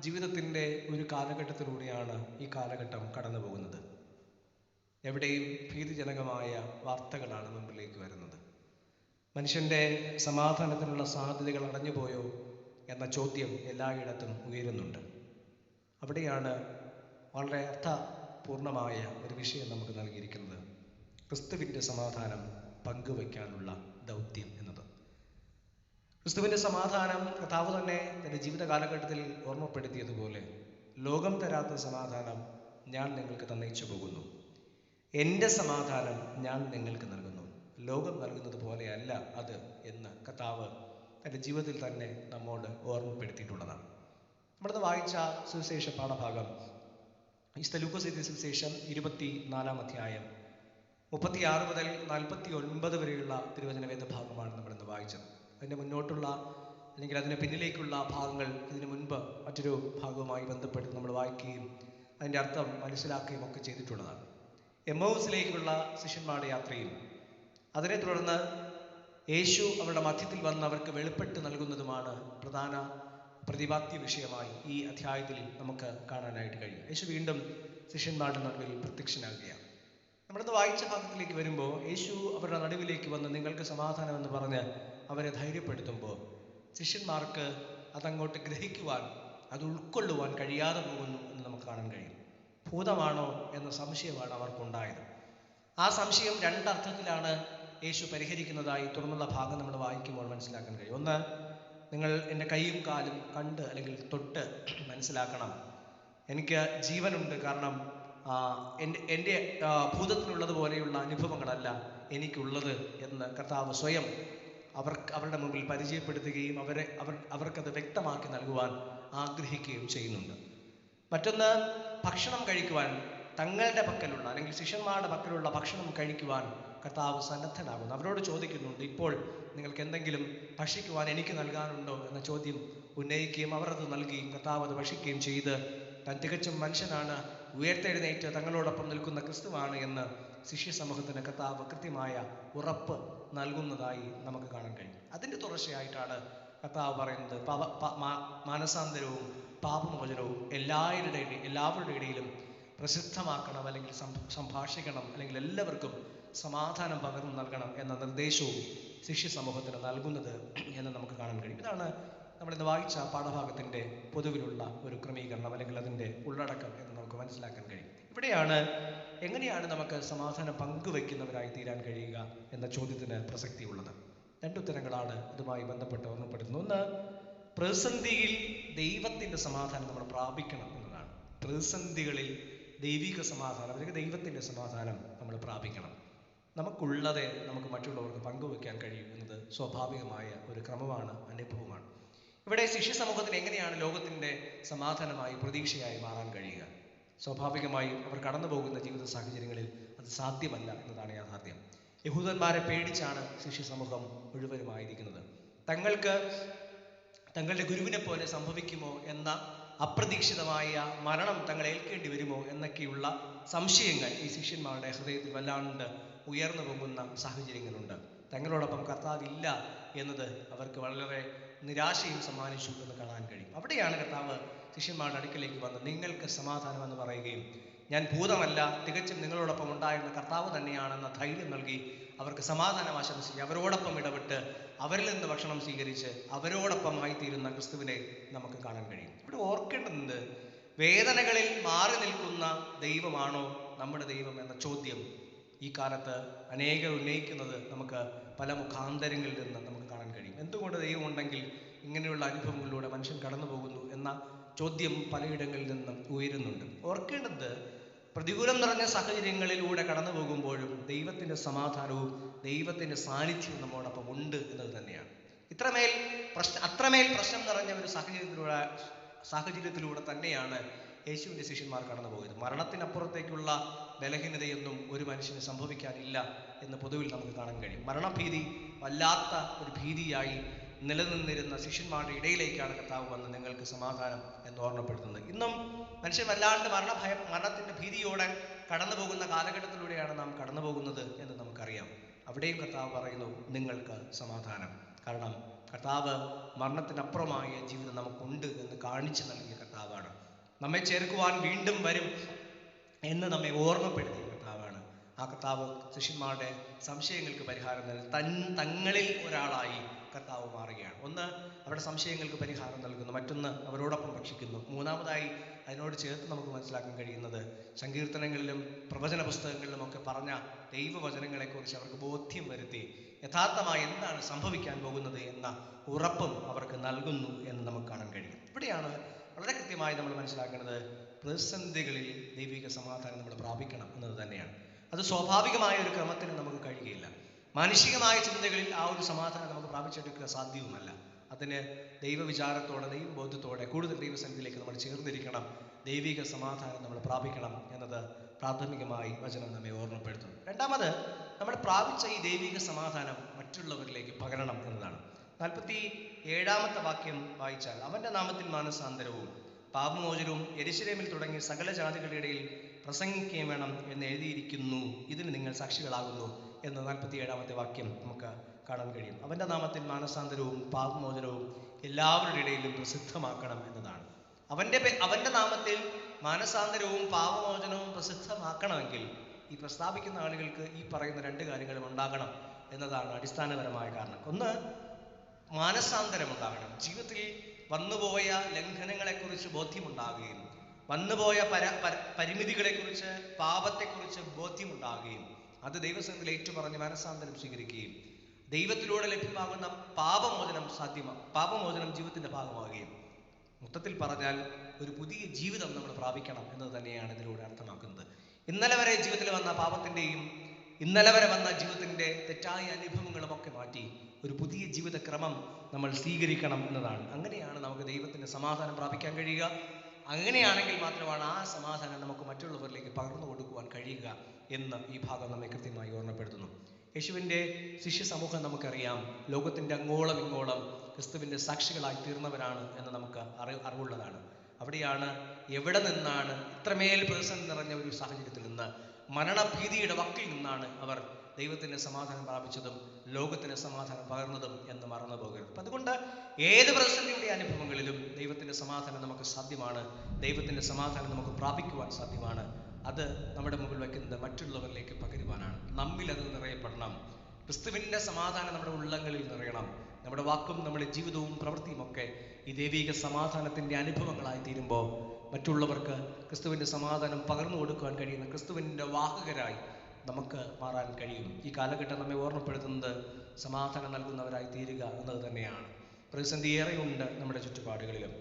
ജീവിതത്തിൻ്റെ ഒരു കാലഘട്ടത്തിലൂടെയാണ് ഈ കാലഘട്ടം കടന്നു പോകുന്നത്. എവിടെയും ഭീതിജനകമായ വാർത്തകളാണ് മുമ്പിലേക്ക് വരുന്നത്. മനുഷ്യൻ്റെ സമാധാനത്തിനുള്ള സാധ്യതകൾ അടഞ്ഞുപോയോ എന്ന ചോദ്യം എല്ലായിടത്തും ഉയരുന്നുണ്ട്. അവിടെയാണ് വളരെ അർത്ഥപൂർണമായ ഒരു വിഷയം നമുക്ക് നൽകിയിരിക്കുന്നത്, ക്രിസ്തുവിൻ്റെ സമാധാനം പങ്കുവയ്ക്കാനുള്ള ദൗത്യം എന്നത്. ക്രിസ്തുവിൻ്റെ സമാധാനം കർത്താവ് തന്നെ തൻ്റെ ജീവിത കാലഘട്ടത്തിൽ ഓർമ്മപ്പെടുത്തിയതുപോലെ, ലോകം തരാത്ത സമാധാനം ഞാൻ നിങ്ങൾക്ക് തന്നയിച്ചു പോകുന്നു, എൻ്റെ സമാധാനം ഞാൻ നിങ്ങൾക്ക് നൽകുന്നു, ലോകം നൽകുന്നത് പോലെയല്ല അത് എന്ന് കർത്താവ് തൻ്റെ ജീവിതത്തിൽ തന്നെ നമ്മോട് ഓർമ്മപ്പെടുത്തിയിട്ടുള്ളതാണ്. നമ്മളിന്ന് വായിച്ച സുവിശേഷ പാഠഭാഗം വിശുദ്ധ ലൂക്കോസ് എഴുതിയ സുവിശേഷം 24-ാം അധ്യായം 36 മുതൽ 49 വരെയുള്ള തിരുവചന വേദഭാഗമാണ് നമ്മളിന്ന് വായിച്ചത്. അതിൻ്റെ മുന്നോട്ടുള്ള അല്ലെങ്കിൽ അതിന് പിന്നിലേക്കുള്ള ഭാഗങ്ങൾ ഇതിനു മുൻപ് മറ്റൊരു ഭാഗവുമായി ബന്ധപ്പെട്ട് നമ്മൾ വായിക്കുകയും അതിൻ്റെ അർത്ഥം മനസ്സിലാക്കുകയും ഒക്കെ ചെയ്തിട്ടുള്ളതാണ്. എമ്മൗസിലേക്കുള്ള ശിഷ്യന്മാരുടെ യാത്രയും അതിനെ തുടർന്ന് യേശു അവരുടെ മധ്യത്തിൽ വന്ന് അവർക്ക് വെളിപ്പെട്ട് നൽകുന്നതുമാണ് പ്രധാന പ്രതിപാദ്യ വിഷയമായി ഈ അധ്യായത്തിൽ നമുക്ക് കാണാനായിട്ട് കഴിയും. യേശു വീണ്ടും ശിഷ്യന്മാരുടെ നടുവിൽ പ്രത്യക്ഷനാകുകയാണ്. നമ്മളിന്ന് വായിച്ച ഭാഗത്തിലേക്ക് വരുമ്പോൾ യേശു അവരുടെ നടുവിലേക്ക് വന്ന് നിങ്ങൾക്ക് സമാധാനം എന്ന് പറഞ്ഞ് അവരെ ധൈര്യപ്പെടുത്തുമ്പോൾ ശിഷ്യന്മാർക്ക് അതങ്ങോട്ട് ഗ്രഹിക്കുവാൻ, അത് ഉൾക്കൊള്ളുവാൻ കഴിയാതെ പോകുന്നു എന്ന് നമുക്ക് കാണാൻ കഴിയും. ഭൂതമാണോ എന്ന സംശയമാണ് അവർക്കുണ്ടായത്. ആ സംശയം രണ്ടർത്ഥത്തിലാണ് യേശു പരിഹരിക്കുന്നതായി തുടർന്നുള്ള ഭാഗം നമ്മൾ വായിക്കുമ്പോൾ മനസ്സിലാക്കാൻ കഴിയും. ഒന്ന്, നിങ്ങൾ എൻ്റെ കൈയും കാലും കണ്ട് അല്ലെങ്കിൽ തൊട്ട് മനസ്സിലാക്കണം, എനിക്ക് ജീവനുണ്ട്. കാരണം എൻ്റെ ഭൂതത്തിനുള്ളത് പോലെയുള്ള അനുഭവങ്ങളല്ല എനിക്കുള്ളത് എന്ന് കർത്താവ് സ്വയം അവരുടെ മുമ്പിൽ പരിചയപ്പെടുത്തുകയും അവർക്കത് വ്യക്തമാക്കി പൂർണ്ണമാക്കി നൽകുവാൻ ആഗ്രഹിക്കുകയും ചെയ്യുന്നുണ്ട്. മറ്റൊന്ന്, ഭക്ഷണം കഴിക്കുവാൻ തങ്ങളുടെ പക്കലുള്ള അല്ലെങ്കിൽ ശിഷ്യന്മാരുടെ പക്കലുള്ള ഭക്ഷണം കഴിക്കുവാൻ കർത്താവ് സന്നദ്ധനാകുന്നു. അവരോട് ചോദിക്കുന്നുണ്ട്, ഇപ്പോൾ നിങ്ങൾക്ക് എന്തെങ്കിലും ഭക്ഷിക്കുവാൻ എനിക്ക് നൽകാനുണ്ടോ എന്ന ചോദ്യം ഉന്നയിക്കുകയും അവർ അത് നൽകുകയും കർത്താവ് അത് ഭക്ഷിക്കുകയും ചെയ്ത് താൻ തികച്ചും മനുഷ്യനാണ്, ഉയർത്തെഴുന്നേറ്റ് തങ്ങളോടൊപ്പം നിൽക്കുന്ന ക്രിസ്തുവാണ് എന്ന് ശിഷ്യ സമൂഹത്തിന് കർത്താവ് കൃത്യമായ ഉറപ്പ് നൽകുന്നതായി നമുക്ക് കാണാൻ കഴിയും. അതിൻ്റെ തുടർച്ചയായിട്ടാണ് കർത്താവ് പറയുന്നത് മാനസാന്തരവും പാപമോചനവും എല്ലാവരുടെ ഇടയിലും പ്രസിദ്ധമാക്കണം, അല്ലെങ്കിൽ സംഭാഷിക്കണം, അല്ലെങ്കിൽ എല്ലാവർക്കും സമാധാനം പകർന്നു നൽകണം എന്ന നിർദ്ദേശവും ശിഷ്യ സമൂഹത്തിന് നൽകുന്നത് എന്ന് നമുക്ക് കാണാൻ കഴിയും. ഇതാണ് നമ്മളിന്ന് വായിച്ച പാഠഭാഗത്തിൻ്റെ പൊതുവിലുള്ള ഒരു ക്രമീകരണം, അല്ലെങ്കിൽ അതിൻ്റെ ഉള്ളടക്കം എന്ന് നമുക്ക് മനസ്സിലാക്കാൻ കഴിയും. ഇവിടെയാണ് എങ്ങനെയാണ് നമുക്ക് സമാധാനം പങ്കുവെക്കുന്നവരായി തീരാൻ കഴിയുക എന്ന ചോദ്യത്തിന് പ്രസക്തിയുള്ളത്. രണ്ടുത്തരങ്ങളാണ് ഇതുമായി ബന്ധപ്പെട്ട് ഓർമ്മപ്പെടുത്തുന്നത്. ഒന്ന്, പ്രതിസന്ധിയിൽ ദൈവത്തിൻ്റെ സമാധാനം നമ്മൾ പ്രാപിക്കണം എന്നതാണ്. പ്രതിസന്ധികളിൽ ദൈവിക സമാധാനം അല്ലെങ്കിൽ ദൈവത്തിൻ്റെ സമാധാനം നമ്മൾ പ്രാപിക്കണം. നമുക്കുള്ളതെ നമുക്ക് മറ്റുള്ളവർക്ക് പങ്കുവെക്കാൻ കഴിയും എന്നത് സ്വാഭാവികമായ ഒരു ക്രമമാണ്, അനുഭവമാണ്. ഇവിടെ ശിഷ്യ സമൂഹത്തിന് എങ്ങനെയാണ് ലോകത്തിൻ്റെ സമാധാനമായി പ്രതീക്ഷയായി മാറാൻ കഴിയുക? സ്വാഭാവികമായും അവർ കടന്നു പോകുന്ന ജീവിത സാഹചര്യങ്ങളിൽ അത് സാധ്യമല്ല എന്നതാണ് യാഥാർത്ഥ്യം. യഹൂദന്മാരെ പേടിച്ചാണ് ശിഷ്യ സമൂഹം മുഴുവനുമായിരിക്കുന്നത്. തങ്ങളുടെ ഗുരുവിനെ പോലെ സംഭവിക്കുമോ എന്ന അപ്രതീക്ഷിതമായ മരണം തങ്ങളെ ഏൽക്കേണ്ടി വരുമോ എന്നൊക്കെയുള്ള സംശയങ്ങൾ ഈ ശിഷ്യന്മാരുടെ ഹൃദയത്തിൽ വല്ലാണ്ട് ഉയർന്നു പോകുന്ന സാഹചര്യങ്ങളുണ്ട്. തങ്ങളോടൊപ്പം കർത്താവില്ല എന്നത് അവർക്ക് വളരെ നിരാശയും സമ്മാനിച്ചു എന്ന് കാണാൻ കഴിയും. അവിടെയാണ് കർത്താവ് ശിഷ്യന്മാരുടെ അടുക്കിലേക്ക് വന്ന് നിങ്ങൾക്ക് സമാധാനം എന്ന് പറയുകയും ഞാൻ ഭൂതമല്ല, തികച്ചും നിങ്ങളോടൊപ്പം ഉണ്ടായിരുന്ന കർത്താവ് തന്നെയാണെന്ന ധൈര്യം നൽകി അവർക്ക് സമാധാനം ആശംസിച്ച് അവരോടൊപ്പം ഇടപെട്ട് അവരിൽ നിന്ന് ഭക്ഷണം സ്വീകരിച്ച് അവരോടൊപ്പമായി തീരുന്ന ക്രിസ്തുവിനെ നമുക്ക് കാണാൻ കഴിയും. ഇവിടെ ഓർക്കേണ്ടത്, വേദനകളിൽ മാറി നിൽക്കുന്ന ദൈവമാണോ നമ്മുടെ ദൈവം എന്ന ചോദ്യം ഈ കാലത്ത് അനേകം ഉന്നയിക്കുന്നത് നമുക്ക് പല മുഖാന്തരങ്ങളിൽ നിന്ന് നമുക്ക് കാണാൻ കഴിയും. എന്തുകൊണ്ട് ദൈവമുണ്ടെങ്കിൽ ഇങ്ങനെയുള്ള അനുഭവങ്ങളിലൂടെ മനുഷ്യൻ കടന്നു പോകുന്നു എന്ന ചോദ്യം പലയിടങ്ങളിൽ നിന്നും ഉയരുന്നുണ്ട്. ഓർക്കേണ്ടത്, പ്രതികൂലം നിറഞ്ഞ സാഹചര്യങ്ങളിലൂടെ കടന്നു പോകുമ്പോഴും ദൈവത്തിൻ്റെ സമാധാനവും ദൈവത്തിൻ്റെ സാന്നിധ്യവും നമ്മോടൊപ്പം ഉണ്ട് എന്നത് തന്നെയാണ്. അത്രമേൽ പ്രശ്നം നിറഞ്ഞ ഒരു സാഹചര്യത്തിലൂടെ തന്നെയാണ് യേശുവിൻ്റെ ശിഷ്യന്മാർ കടന്നു പോയത്. മരണത്തിനപ്പുറത്തേക്കുള്ള ബലഹീനതയൊന്നും ഒരു മനുഷ്യന് സംഭവിക്കാനില്ല എന്ന് പൊതുവിൽ നമുക്ക് കാണാൻ കഴിയും. മരണഭീതി വല്ലാത്ത ഒരു ഭീതിയായി നിലനിന്നിരുന്ന ശിഷ്യന്മാരുടെ ഇടയിലേക്കാണ് കർത്താവ് വന്ന് നിങ്ങൾക്ക് സമാധാനം എന്ന് ഓർമ്മപ്പെടുത്തുന്നത്. ഇന്നും മനുഷ്യൻ വല്ലാണ്ട് മരണത്തിൻ്റെ ഭീതിയോടെ കടന്നു പോകുന്ന കാലഘട്ടത്തിലൂടെയാണ് നാം കടന്നു പോകുന്നത് എന്ന് നമുക്കറിയാം. അവിടെയും കർത്താവ് പറയുന്നു നിങ്ങൾക്ക് സമാധാനം. കാരണം കർത്താവ് മരണത്തിനപ്പുറമായ ജീവിതം നമുക്കുണ്ട് എന്ന് കാണിച്ചു നൽകിയ കർത്താവാണ്. നമ്മെ ചേർക്കുവാൻ വീണ്ടും വരും എന്ന് നമ്മെ ഓർമ്മപ്പെടുത്തിയ കർത്താവാണ്. ആ കർത്താവ് ശിഷ്യന്മാരുടെ സംശയങ്ങൾക്ക് പരിഹാരം നൽകി തങ്ങളിൽ ഒരാളായി കർത്താവ് മാറുകയാണ്. ഒന്ന്, അവരുടെ സംശയങ്ങൾക്ക് പരിഹാരം നൽകുന്നു. മറ്റൊന്ന്, അവരോടൊപ്പം ഭക്ഷിക്കുന്നു. മൂന്നാമതായി അതിനോട് ചേർത്ത് നമുക്ക് മനസ്സിലാക്കാൻ കഴിയുന്നത്, സങ്കീർത്തനങ്ങളിലും പ്രവചന പുസ്തകങ്ങളിലും ഒക്കെ പറഞ്ഞ ദൈവവചനങ്ങളെക്കുറിച്ച് അവർക്ക് ബോധ്യം വരുത്തി യഥാർത്ഥമായി എന്താണ് സംഭവിക്കാൻ പോകുന്നത് എന്ന ഉറപ്പും അവർക്ക് നൽകുന്നു എന്ന് നമുക്ക് കാണാൻ കഴിയും. ഇവിടെയാണ് വളരെ കൃത്യമായി നമ്മൾ മനസ്സിലാക്കേണ്ടത്, പ്രതിസന്ധികളിൽ ദൈവിക സമാധാനം നമ്മൾ പ്രാപിക്കണം എന്നത് തന്നെയാണ്. അത് സ്വാഭാവികമായ ഒരു ക്രമത്തിന് നമുക്ക് കഴിയുകയില്ല. മാനുഷികമായ ചിന്തകളിൽ ആ ഒരു സമാധാനം നമുക്ക് പ്രാപിച്ചെടുക്കുക സാധ്യവുമല്ല. അതിന് ദൈവവിചാരത്തോടെ, ദൈവബോധത്തോടെ കൂടുതൽ ദൈവസന്നിധിയിലേക്ക് നമ്മൾ ചേർന്നിരിക്കണം. ദൈവിക സമാധാനം നമ്മൾ പ്രാപിക്കണം എന്നത് പ്രാഥമികമായി വചനം നമ്മെ ഓർമ്മപ്പെടുത്തുന്നു. രണ്ടാമത്, നമ്മൾ പ്രാപിച്ച ഈ ദൈവിക സമാധാനം മറ്റുള്ളവരിലേക്ക് പകരണം എന്നതാണ്. 47-ാമത്തെ വാക്യം വായിച്ചാൽ, അവൻ്റെ നാമത്തിൽ മാനസാന്തരവും പാപമോചനവും യെരൂശലേമിൽ തുടങ്ങി സകല ജാതികളുടെ ഇടയിൽ പ്രസംഗിക്കുകയും വേണം എന്ന് എഴുതിയിരിക്കുന്നു, ഇതിന് നിങ്ങൾ സാക്ഷികളാകുന്നു എന്ന് 47-ാമത്തെ വാക്യം നമുക്ക് കാണാൻ കഴിയും. അവൻ്റെ നാമത്തിൽ മാനസാന്തരവും പാപമോചനവും എല്ലാവരുടെ ഇടയിലും പ്രസിദ്ധമാക്കണം എന്നതാണ്. അവൻ്റെ നാമത്തിൽ മാനസാന്തരവും പാപമോചനവും പ്രസിദ്ധമാക്കണമെങ്കിൽ ഈ പ്രസ്താവിക്കുന്ന ആളുകൾക്ക് ഈ പറയുന്ന രണ്ട് കാര്യങ്ങളും ഉണ്ടാകണം എന്നതാണ് അടിസ്ഥാനപരമായ കാരണം. ഒന്ന്, മാനസാന്തരം ഉണ്ടാകണം. ജീവിതത്തിൽ വന്നുപോയ ലംഘനങ്ങളെക്കുറിച്ച് ബോധ്യമുണ്ടാകുകയും വന്നുപോയ പരിമിതികളെക്കുറിച്ച്, പാപത്തെക്കുറിച്ച് ബോധ്യമുണ്ടാകുകയും അത് ദൈവസന്നിധിയിൽ ഏറ്റുപറഞ്ഞ് മാനസാന്തരം സ്വീകരിക്കുകയും ദൈവത്തിലൂടെ ലഭ്യമാകുന്ന പാപമോചനം ജീവിതത്തിൻ്റെ ഭാഗമാകുകയും, മൊത്തത്തിൽ പറഞ്ഞാൽ ഒരു പുതിയ ജീവിതം നമ്മൾ പ്രാപിക്കണം എന്നത് തന്നെയാണ് ഇതിലൂടെ അർത്ഥമാക്കുന്നത്. ഇന്നലെ വരെ ജീവിതത്തിൽ വന്ന പാപത്തിൻ്റെയും ഇന്നലെ വരെ വന്ന ജീവിതത്തിൻ്റെ തെറ്റായ അനുഭവങ്ങളും ഒക്കെ മാറ്റി ഒരു പുതിയ ജീവിതക്രമം നമ്മൾ സ്വീകരിക്കണം എന്നതാണ്. അങ്ങനെയാണ് നമുക്ക് ദൈവത്തിൻ്റെ ദൈവത്തിൻ്റെ സമാധാനം പ്രാപിക്കാൻ കഴിയുക. അങ്ങനെയാണെങ്കിൽ മാത്രമാണ് ആ സമാധാനം നമുക്ക് മറ്റുള്ളവരിലേക്ക് പകർന്നു കൊടുക്കുവാൻ കഴിയുക എന്ന് ഈ ഭാഗം നമ്മെ കൃത്യമായി ഓർമ്മപ്പെടുത്തുന്നു. യേശുവിൻ്റെ ശിഷ്യ സമൂഹം നമുക്കറിയാം, ലോകത്തിൻ്റെ അങ്ങോളം ഇങ്ങോളം ക്രിസ്തുവിൻ്റെ സാക്ഷികളായി തീർന്നവരാണ് എന്ന് നമുക്ക് അറിവുള്ളതാണ്. അവിടെയാണ് എവിടെ നിന്നാണ് ഇത്രമേൽ പ്രതിസന്ധി നിറഞ്ഞ ഒരു സാഹചര്യത്തിൽ നിന്ന്, മരണഭീതിയുടെ വക്കിൽ നിന്നാണ് അവർ ദൈവത്തിൻ്റെ സമാധാനം പ്രാപിച്ചതും ലോകത്തിന് സമാധാനം പകർന്നതും എന്ന് മറന്നു പോകരുത്. അപ്പം അതുകൊണ്ട് ഏത് പ്രതിസന്ധിയുടെ അനുഭവങ്ങളിലും ദൈവത്തിൻ്റെ സമാധാനം നമുക്ക് സാധ്യമാണ്, ദൈവത്തിൻ്റെ സമാധാനം നമുക്ക് പ്രാപിക്കുവാൻ സാധ്യമാണ്. അത് നമ്മുടെ മുമ്പിൽ വയ്ക്കുന്നത് മറ്റുള്ളവരിലേക്ക് പകരുവാനാണ്. നമ്മിൽ അത് നിറയപ്പെടണം. ക്രിസ്തുവിൻ്റെ സമാധാനം നമ്മുടെ ഉള്ളങ്ങളിൽ നിറയണം. നമ്മുടെ വാക്കും നമ്മുടെ ജീവിതവും പ്രവൃത്തിയും ഒക്കെ ഈ ദൈവിക സമാധാനത്തിൻ്റെ അനുഭവങ്ങളായി തീരുമ്പോൾ മറ്റുള്ളവർക്ക് ക്രിസ്തുവിൻ്റെ സമാധാനം പകർന്നു കൊടുക്കുവാൻ കഴിയുന്ന ക്രിസ്തുവിൻ്റെ വാഹകരായി നമുക്ക് മാറാൻ കഴിയും. ഈ കാലഘട്ടം നമ്മെ ഓർമ്മപ്പെടുത്തുന്നത് സമാധാനം നൽകുന്നവരായി തീരുക എന്നത് തന്നെയാണ്. പ്രതിസന്ധി ഏറെയുണ്ട് നമ്മുടെ ചുറ്റുപാടുകളിലും.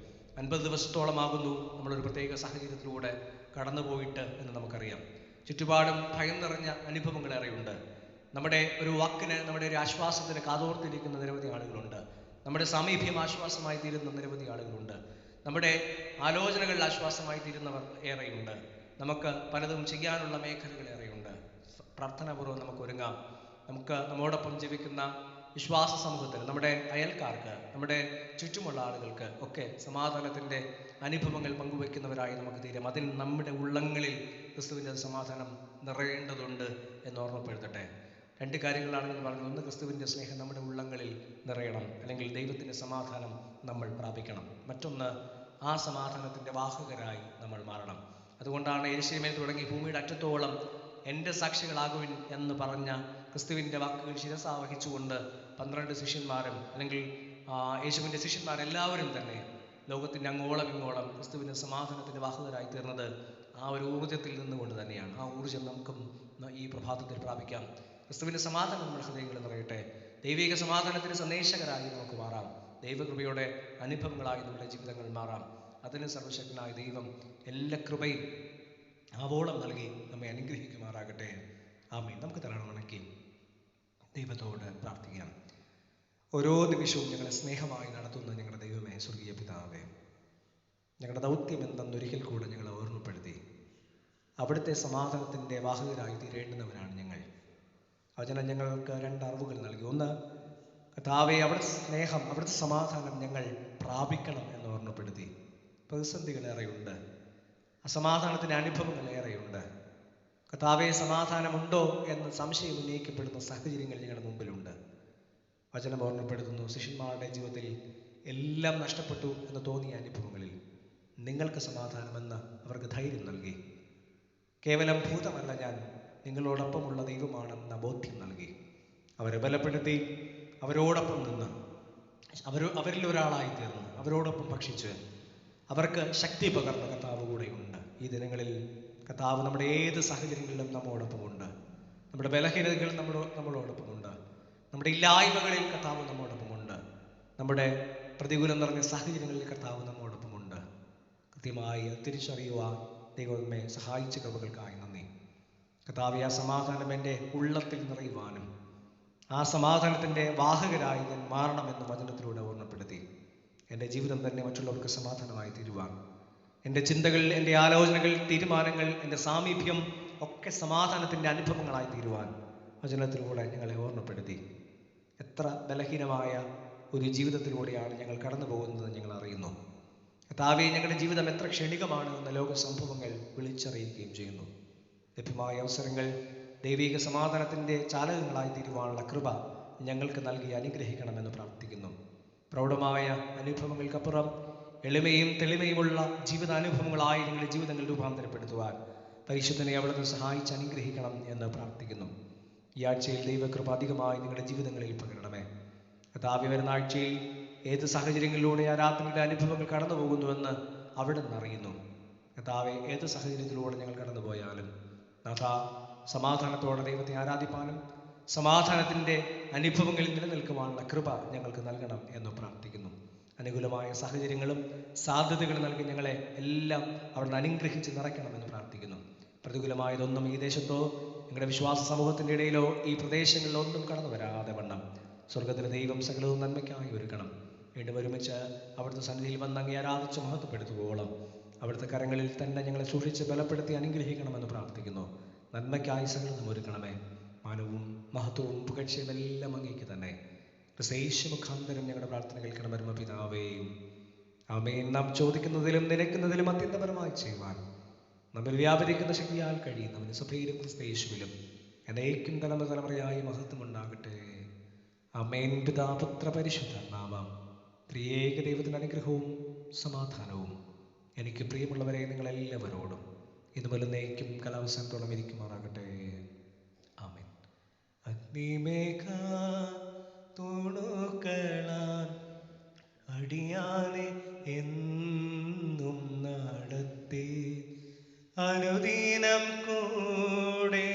50 ദിവസത്തോളമാകുന്നു നമ്മളൊരു പ്രത്യേക സാഹചര്യത്തിലൂടെ കടന്നുപോയിട്ട് എന്ന് നമുക്കറിയാം. ചുറ്റുപാടും ഭയം നിറഞ്ഞ അനുഭവങ്ങൾ ഏറെയുണ്ട്. നമ്മുടെ ഒരു വാക്കിന്, നമ്മുടെ ഒരു ആശ്വാസത്തിന് കാതോർത്തിരിക്കുന്ന നിരവധി ആളുകളുണ്ട്. നമ്മുടെ സാമീപ്യം ആശ്വാസമായി തീരുന്ന നിരവധി ആളുകളുണ്ട്. നമ്മുടെ ആലോചനകളിൽ ആശ്വാസമായി തീരുന്നവർ ഏറെയുണ്ട്. നമുക്ക് പലതും ചെയ്യാനുള്ള മേഖലകൾ ഏറെയുണ്ട്. പ്രാർത്ഥനാപൂർവ്വം നമുക്ക് ഒരുങ്ങാം. നമ്മോടൊപ്പം ജീവിക്കുന്ന വിശ്വാസ സമൂഹത്തിന്, നമ്മുടെ അയൽക്കാർക്ക്, നമ്മുടെ ചുറ്റുമുള്ള ആളുകൾക്ക് ഒക്കെ സമാധാനത്തിൻ്റെ അനുഭവങ്ങൾ പങ്കുവയ്ക്കുന്നവരായി നമുക്ക് തീരാം. അതിന് നമ്മുടെ ഉള്ളങ്ങളിൽ ക്രിസ്തുവിൻ്റെ സമാധാനം നിറയേണ്ടതുണ്ട് എന്ന് ഓർമ്മപ്പെടുത്തട്ടെ. 2 കാര്യങ്ങളാണ് ഞാൻ പറഞ്ഞത്. ഒന്ന്, ക്രിസ്തുവിൻ്റെ സ്നേഹം നമ്മുടെ ഉള്ളങ്ങളിൽ നിറയണം, അല്ലെങ്കിൽ ദൈവത്തിൻ്റെ സമാധാനം നമ്മൾ പ്രാപിക്കണം. മറ്റൊന്ന്, ആ സമാധാനത്തിൻ്റെ വാഹകരായി നമ്മൾ മാറണം. അതുകൊണ്ടാണ് യെരൂശലേമിൽ തുടങ്ങി ഭൂമിയുടെ അറ്റത്തോളം എൻ്റെ സാക്ഷികളാകുവിൻ എന്ന് പറഞ്ഞ ക്രിസ്തുവിൻ്റെ വാക്കുകൾ ശിരസാവഹിച്ചുകൊണ്ട് 12 ശിഷ്യന്മാരും, അല്ലെങ്കിൽ യേശുവിൻ്റെ ശിഷ്യന്മാരെല്ലാവരും തന്നെ ലോകത്തിൻ്റെ അങ്ങോളം ഇങ്ങോളം ക്രിസ്തുവിൻ്റെ സമാധാനത്തിൻ്റെ വാഹകരായി തീർന്നത് ആ ഒരു ഊർജ്ജത്തിൽ നിന്നുകൊണ്ട് തന്നെയാണ്. ആ ഊർജ്ജം നമുക്കും ഈ പ്രഭാതത്തിൽ പ്രാപിക്കാം. ക്രിസ്തുവിൻ്റെ സമാധാനം നമ്മുടെ ഹൃദയങ്ങളിൽ നിറയട്ടെ. ദൈവിക സമാധാനത്തിന് സന്ദേശകരായി നമുക്ക് മാറാം. ദൈവകൃപയുടെ അനുഭവങ്ങളായി നമ്മുടെ ജീവിതങ്ങൾ മാറാം. അതിന് സർവശക്തനായ ദൈവം എല്ലാ കൃപയും ആവോളം നൽകി നമ്മെ അനുഗ്രഹിക്കുമാറാകട്ടെ. ആമേൻ. നമുക്ക് തരണം വണക്കി ദൈവത്തോട് പ്രാർത്ഥിക്കാം. ഓരോ നിമിഷവും ഞങ്ങളെ സ്നേഹമായി നടത്തുന്ന ഞങ്ങളുടെ ദൈവമേ, സ്വർഗീയ പിതാവേ, ഞങ്ങളുടെ ദൗത്യം എന്തെന്നൊരിക്കൽ കൂടെ ഞങ്ങളെ ഓർമ്മപ്പെടുത്തി അവിടുത്തെ സമാധാനത്തിൻ്റെ വാഹകരായി തീരേണ്ടുന്നവരാണ് ഞങ്ങൾ. വചനം ഞങ്ങൾക്ക് 2 അറിവുകൾ നൽകി. ഒന്ന്, കർത്താവേ, അവിടുത്തെ സ്നേഹം, അവിടുത്തെ സമാധാനം ഞങ്ങൾ പ്രാപിക്കണം എന്ന് ഓർമ്മപ്പെടുത്തി. പ്രതിസന്ധികളേറെയുണ്ട്, അസമാധാനത്തിൻ്റെ അനുഭവങ്ങൾ ഏറെയുണ്ട്. കർത്താവേ, സമാധാനമുണ്ടോ എന്ന് സംശയം ഉന്നയിക്കപ്പെടുന്ന സാഹചര്യങ്ങൾ ഞങ്ങളുടെ മുമ്പിലുണ്ട്. വചനം ഓർമ്മപ്പെടുത്തുന്നു, ശിഷ്യന്മാരുടെ ജീവിതത്തിൽ എല്ലാം നഷ്ടപ്പെട്ടു എന്ന് തോന്നിയ അനുഭവങ്ങളിൽ നിങ്ങൾക്ക് സമാധാനമെന്ന് അവർക്ക് ധൈര്യം നൽകി. കേവലം ഭൂതമല്ല ഞാൻ, നിങ്ങളോടൊപ്പമുള്ള ദൈവമാണെന്ന ബോധ്യം നൽകി. അവരെ ബലപ്പെടുത്തി, അവരോടൊപ്പം നിന്ന്, അവരിൽ ഒരാളായി തീർന്ന്, അവരോടൊപ്പം ഭക്ഷിച്ച് അവർക്ക് ശക്തി പകർന്ന കർത്താവ് കൂടെയുണ്ട്. ഈ ദിനങ്ങളിൽ കർത്താവ് നമ്മുടെ ഏത് സാഹചര്യങ്ങളിലും നമ്മോടൊപ്പമുണ്ട്. നമ്മുടെ ബലഹീനതകൾ നമ്മളോടൊപ്പമുണ്ട്. നമ്മുടെ ഇല്ലായ്മകളിൽ കർത്താവ് നമ്മോടൊപ്പമുണ്ട്. നമ്മുടെ പ്രതികൂലം നിറഞ്ഞ സാഹചര്യങ്ങളിൽ കർത്താവ് നമ്മോടൊപ്പമുണ്ട്. കൃത്യമായി തിരിച്ചറിയുവാൻ ദൈവമേ സഹായിച്ച കൃപകൾക്കായി നന്ദി. കർത്താവേ, ആ സമാധാനം എൻ്റെ ഉള്ളത്തിൽ നിറയുവാനും ആ സമാധാനത്തിൻ്റെ വാഹകരായി ഞാൻ മാറണമെന്ന് വചനത്തിലൂടെ ഓർമ്മപ്പെടുത്തി. എൻ്റെ ജീവിതം തന്നെ മറ്റുള്ളവർക്ക് സമാധാനമായി തീരുവാൻ, എൻ്റെ ചിന്തകൾ, എൻ്റെ ആലോചനകൾ, തീരുമാനങ്ങൾ, എൻ്റെ സാമീപ്യം ഒക്കെ സമാധാനത്തിൻ്റെ അനുഭവങ്ങളായി തീരുവാൻ വചനത്തിലൂടെ ഞങ്ങളെ ഓർമ്മപ്പെടുത്തി. എത്ര ബലഹീനമായ ഒരു ജീവിതത്തിലൂടെയാണ് ഞങ്ങൾ കടന്നു പോകുന്നത് ഞങ്ങൾ അറിയുന്നു. കർത്താവേ, ഞങ്ങളുടെ ജീവിതം എത്ര ക്ഷണികമാണ് എന്ന ലോക സംഭവങ്ങൾ വിളിച്ചറിയിക്കുകയും ചെയ്യുന്നു. ലഭ്യമായ അവസരങ്ങൾ ദൈവിക സമാധാനത്തിൻ്റെ ചാലകങ്ങളായി തീരുവാനുള്ള കൃപ ഞങ്ങൾക്ക് നൽകി അനുഗ്രഹിക്കണമെന്ന് പ്രാർത്ഥിക്കുന്നു. പ്രൗഢമായ അനുഭവങ്ങൾക്കപ്പുറം എളിമയും തെളിമയുമുള്ള ജീവിതാനുഭവങ്ങളായി ഞങ്ങളുടെ ജീവിതങ്ങൾ രൂപാന്തരപ്പെടുത്തുവാൻ പരിശുദ്ധനെ അവിടുന്ന് സഹായിച്ച് അനുഗ്രഹിക്കണം എന്ന് പ്രാർത്ഥിക്കുന്നു. ഈ ആഴ്ചയിൽ ദൈവകൃപ അധികമായി നിങ്ങളുടെ ജീവിതങ്ങളിൽ പകരണമേ. കർത്താവേ, വരുന്ന ആഴ്ചയിൽ ഏത് സാഹചര്യങ്ങളിലൂടെ ആരാധനയുടെ അനുഭവങ്ങൾ കടന്നു പോകുന്നുവെന്ന് അവിടെ നിന്ന് അറിയുന്നു. കർത്താവേ, ഏത് സാഹചര്യത്തിലൂടെ ഞങ്ങൾ കടന്നുപോയാലും നാഥാ, സമാധാനത്തോടെ ദൈവത്തെ ആരാധിപ്പാനും സമാധാനത്തിൻ്റെ അനുഭവങ്ങളിൽ നിലനിൽക്കുവാനുള്ള കൃപ ഞങ്ങൾക്ക് നൽകണം എന്ന് പ്രാർത്ഥിക്കുന്നു. അനുകൂലമായ സാഹചര്യങ്ങളും സാധ്യതകളും നൽകി ഞങ്ങളെ എല്ലാം അവിടുന്ന് അനുഗ്രഹിച്ച് നിറയ്ക്കണമെന്ന് പ്രാർത്ഥിക്കുന്നു. പ്രതികൂലമായതൊന്നും ഈ ദേശത്തോ ഞങ്ങളുടെ വിശ്വാസ സമൂഹത്തിൻ്റെ ഇടയിലോ ഈ പ്രദേശങ്ങളിലോ ഒന്നും കടന്നു വരാതെ വണ്ണം സ്വർഗത്തിലെ ദൈവം സകലവും നന്മയ്ക്കായി ഒരുക്കണം. വീണ്ടും ഒരുമിച്ച് അവിടുത്തെ സന്നിധിയിൽ വന്ന് അങ്ങേ ആരാധിച്ച് മഹത്വപ്പെടുത്തുവോളം അവിടുത്തെ കരങ്ങളിൽ തന്നെ ഞങ്ങളെ സൂക്ഷിച്ച് ബലപ്പെടുത്തി അനുഗ്രഹിക്കണമെന്ന് പ്രാർത്ഥിക്കുന്നു. നന്മയ്ക്കായി സകലതും ഒരുക്കണമേ. മാനവും മഹത്വവും പുകഴ്ചയും എല്ലാം അങ്ങേക്ക് തന്നെ. യേശു മുഖാന്തരം ഞങ്ങളുടെ പ്രാർത്ഥന കേൾക്കണമെന്ന് പിതാവേ, ആമേൻ. നാം ചോദിക്കുന്നതിലും നിലയ്ക്കുന്നതിലും അത്യന്തപരമായി ചെയ്യുവാൻ നമ്മൾ വ്യാപരിക്കുന്ന ശക്തിയാൽ കഴിയുന്നവന് സഭയിലും ക്രിസ്തയേശുവിലും എന്നേക്കും തലമുറയായി മഹത്വം ഉണ്ടാകട്ടെ. ആമേൻ. പിതാപുത്ര പരിശുദ്ധ നാമം ത്രിയേക ദൈവത്തിൻ്റെ അനുഗ്രഹവും സമാധാനവും എനിക്ക് പ്രിയമുള്ളവരെ നിങ്ങളെല്ലാവരോടും ഇതുപോലെ എന്നേക്കും കലാവസാനത്തോളം ഇരിക്കുമാറാകട്ടെ. ആമേൻ. അഗ്നിമേഘ തുണുക്കളാൻ അടിയാനെ എന്നും നടത്തി അനുദിനം കൂടെയിരുന്നു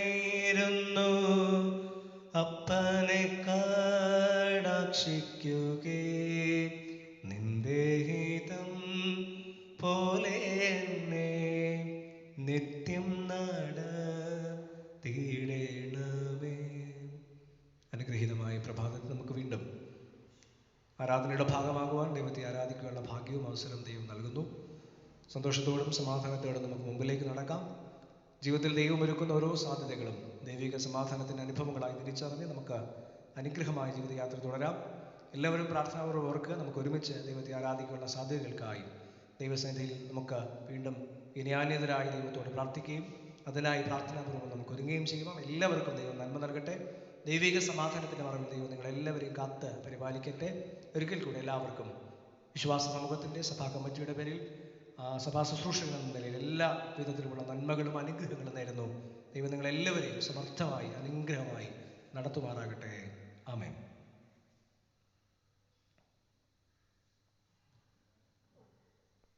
അപ്പനെ കടാക്ഷിക്കുകേ നിന്റെ ഹിതം പോലെ എന്നെ നിത്യം നടത്തിയിടണമേ. അനുഗ്രഹീതമായ പ്രഭാതത്തിൽ നമുക്ക് വീണ്ടും ആരാധനയുടെ ഭാഗമാകുവാൻ ദൈവത്തെ ആരാധിക്കുവാനുള്ള ഭാഗ്യവും അവസരം ദൈവം നൽകുന്നു. സന്തോഷത്തോടും സമാധാനത്തോടും നമുക്ക് മുമ്പിലേക്ക് നടക്കാം. ജീവിതത്തിൽ ദൈവം ഒരുക്കുന്ന ഓരോ സാധ്യതകളും ദൈവിക സമാധാനത്തിൻ്റെ അനുഭവങ്ങളായി തിരിച്ചറിഞ്ഞ് നമുക്ക് അനുഗ്രഹമായ ജീവിതയാത്ര തുടരാം. എല്ലാവരും പ്രാർത്ഥനാപൂർവ്വം ഓർക്കുക. നമുക്ക് ഒരുമിച്ച് ദൈവത്തെ ആരാധിക്കാനുള്ള സാധ്യതകൾക്കായി ദൈവസന്നിധിയിൽ നമുക്ക് വീണ്ടും വിനയാന്യതരായ ദൈവത്തോട് പ്രാർത്ഥിക്കുകയും അതിനായി പ്രാർത്ഥനാപൂർവ്വം നമുക്ക് ഒരുങ്ങുകയും ചെയ്യുക. എല്ലാവർക്കും ദൈവം നന്മ നൽകട്ടെ. ദൈവിക സമാധാനത്തിൻ്റെ മറവിൽ ദൈവം നിങ്ങളെല്ലാവരെയും കാത്ത് പരിപാലിക്കട്ടെ. ഒരിക്കൽ കൂടെ എല്ലാവർക്കും വിശ്വാസ സമൂഹത്തിൻ്റെ സഭാ കമ്മിറ്റിയുടെ പേരിൽ സഭാ ശുശ്രൂഷകൾ എന്ന നിലയിൽ എല്ലാ വിധത്തിലുമുള്ള നന്മകളും അനുഗ്രഹങ്ങളും നേരുന്നു. ദൈവം നിങ്ങളെല്ലാവരെയും സമർത്ഥമായി അനുഗ്രഹമായി നടത്തുമാറാകട്ടെ. ആമേൻ.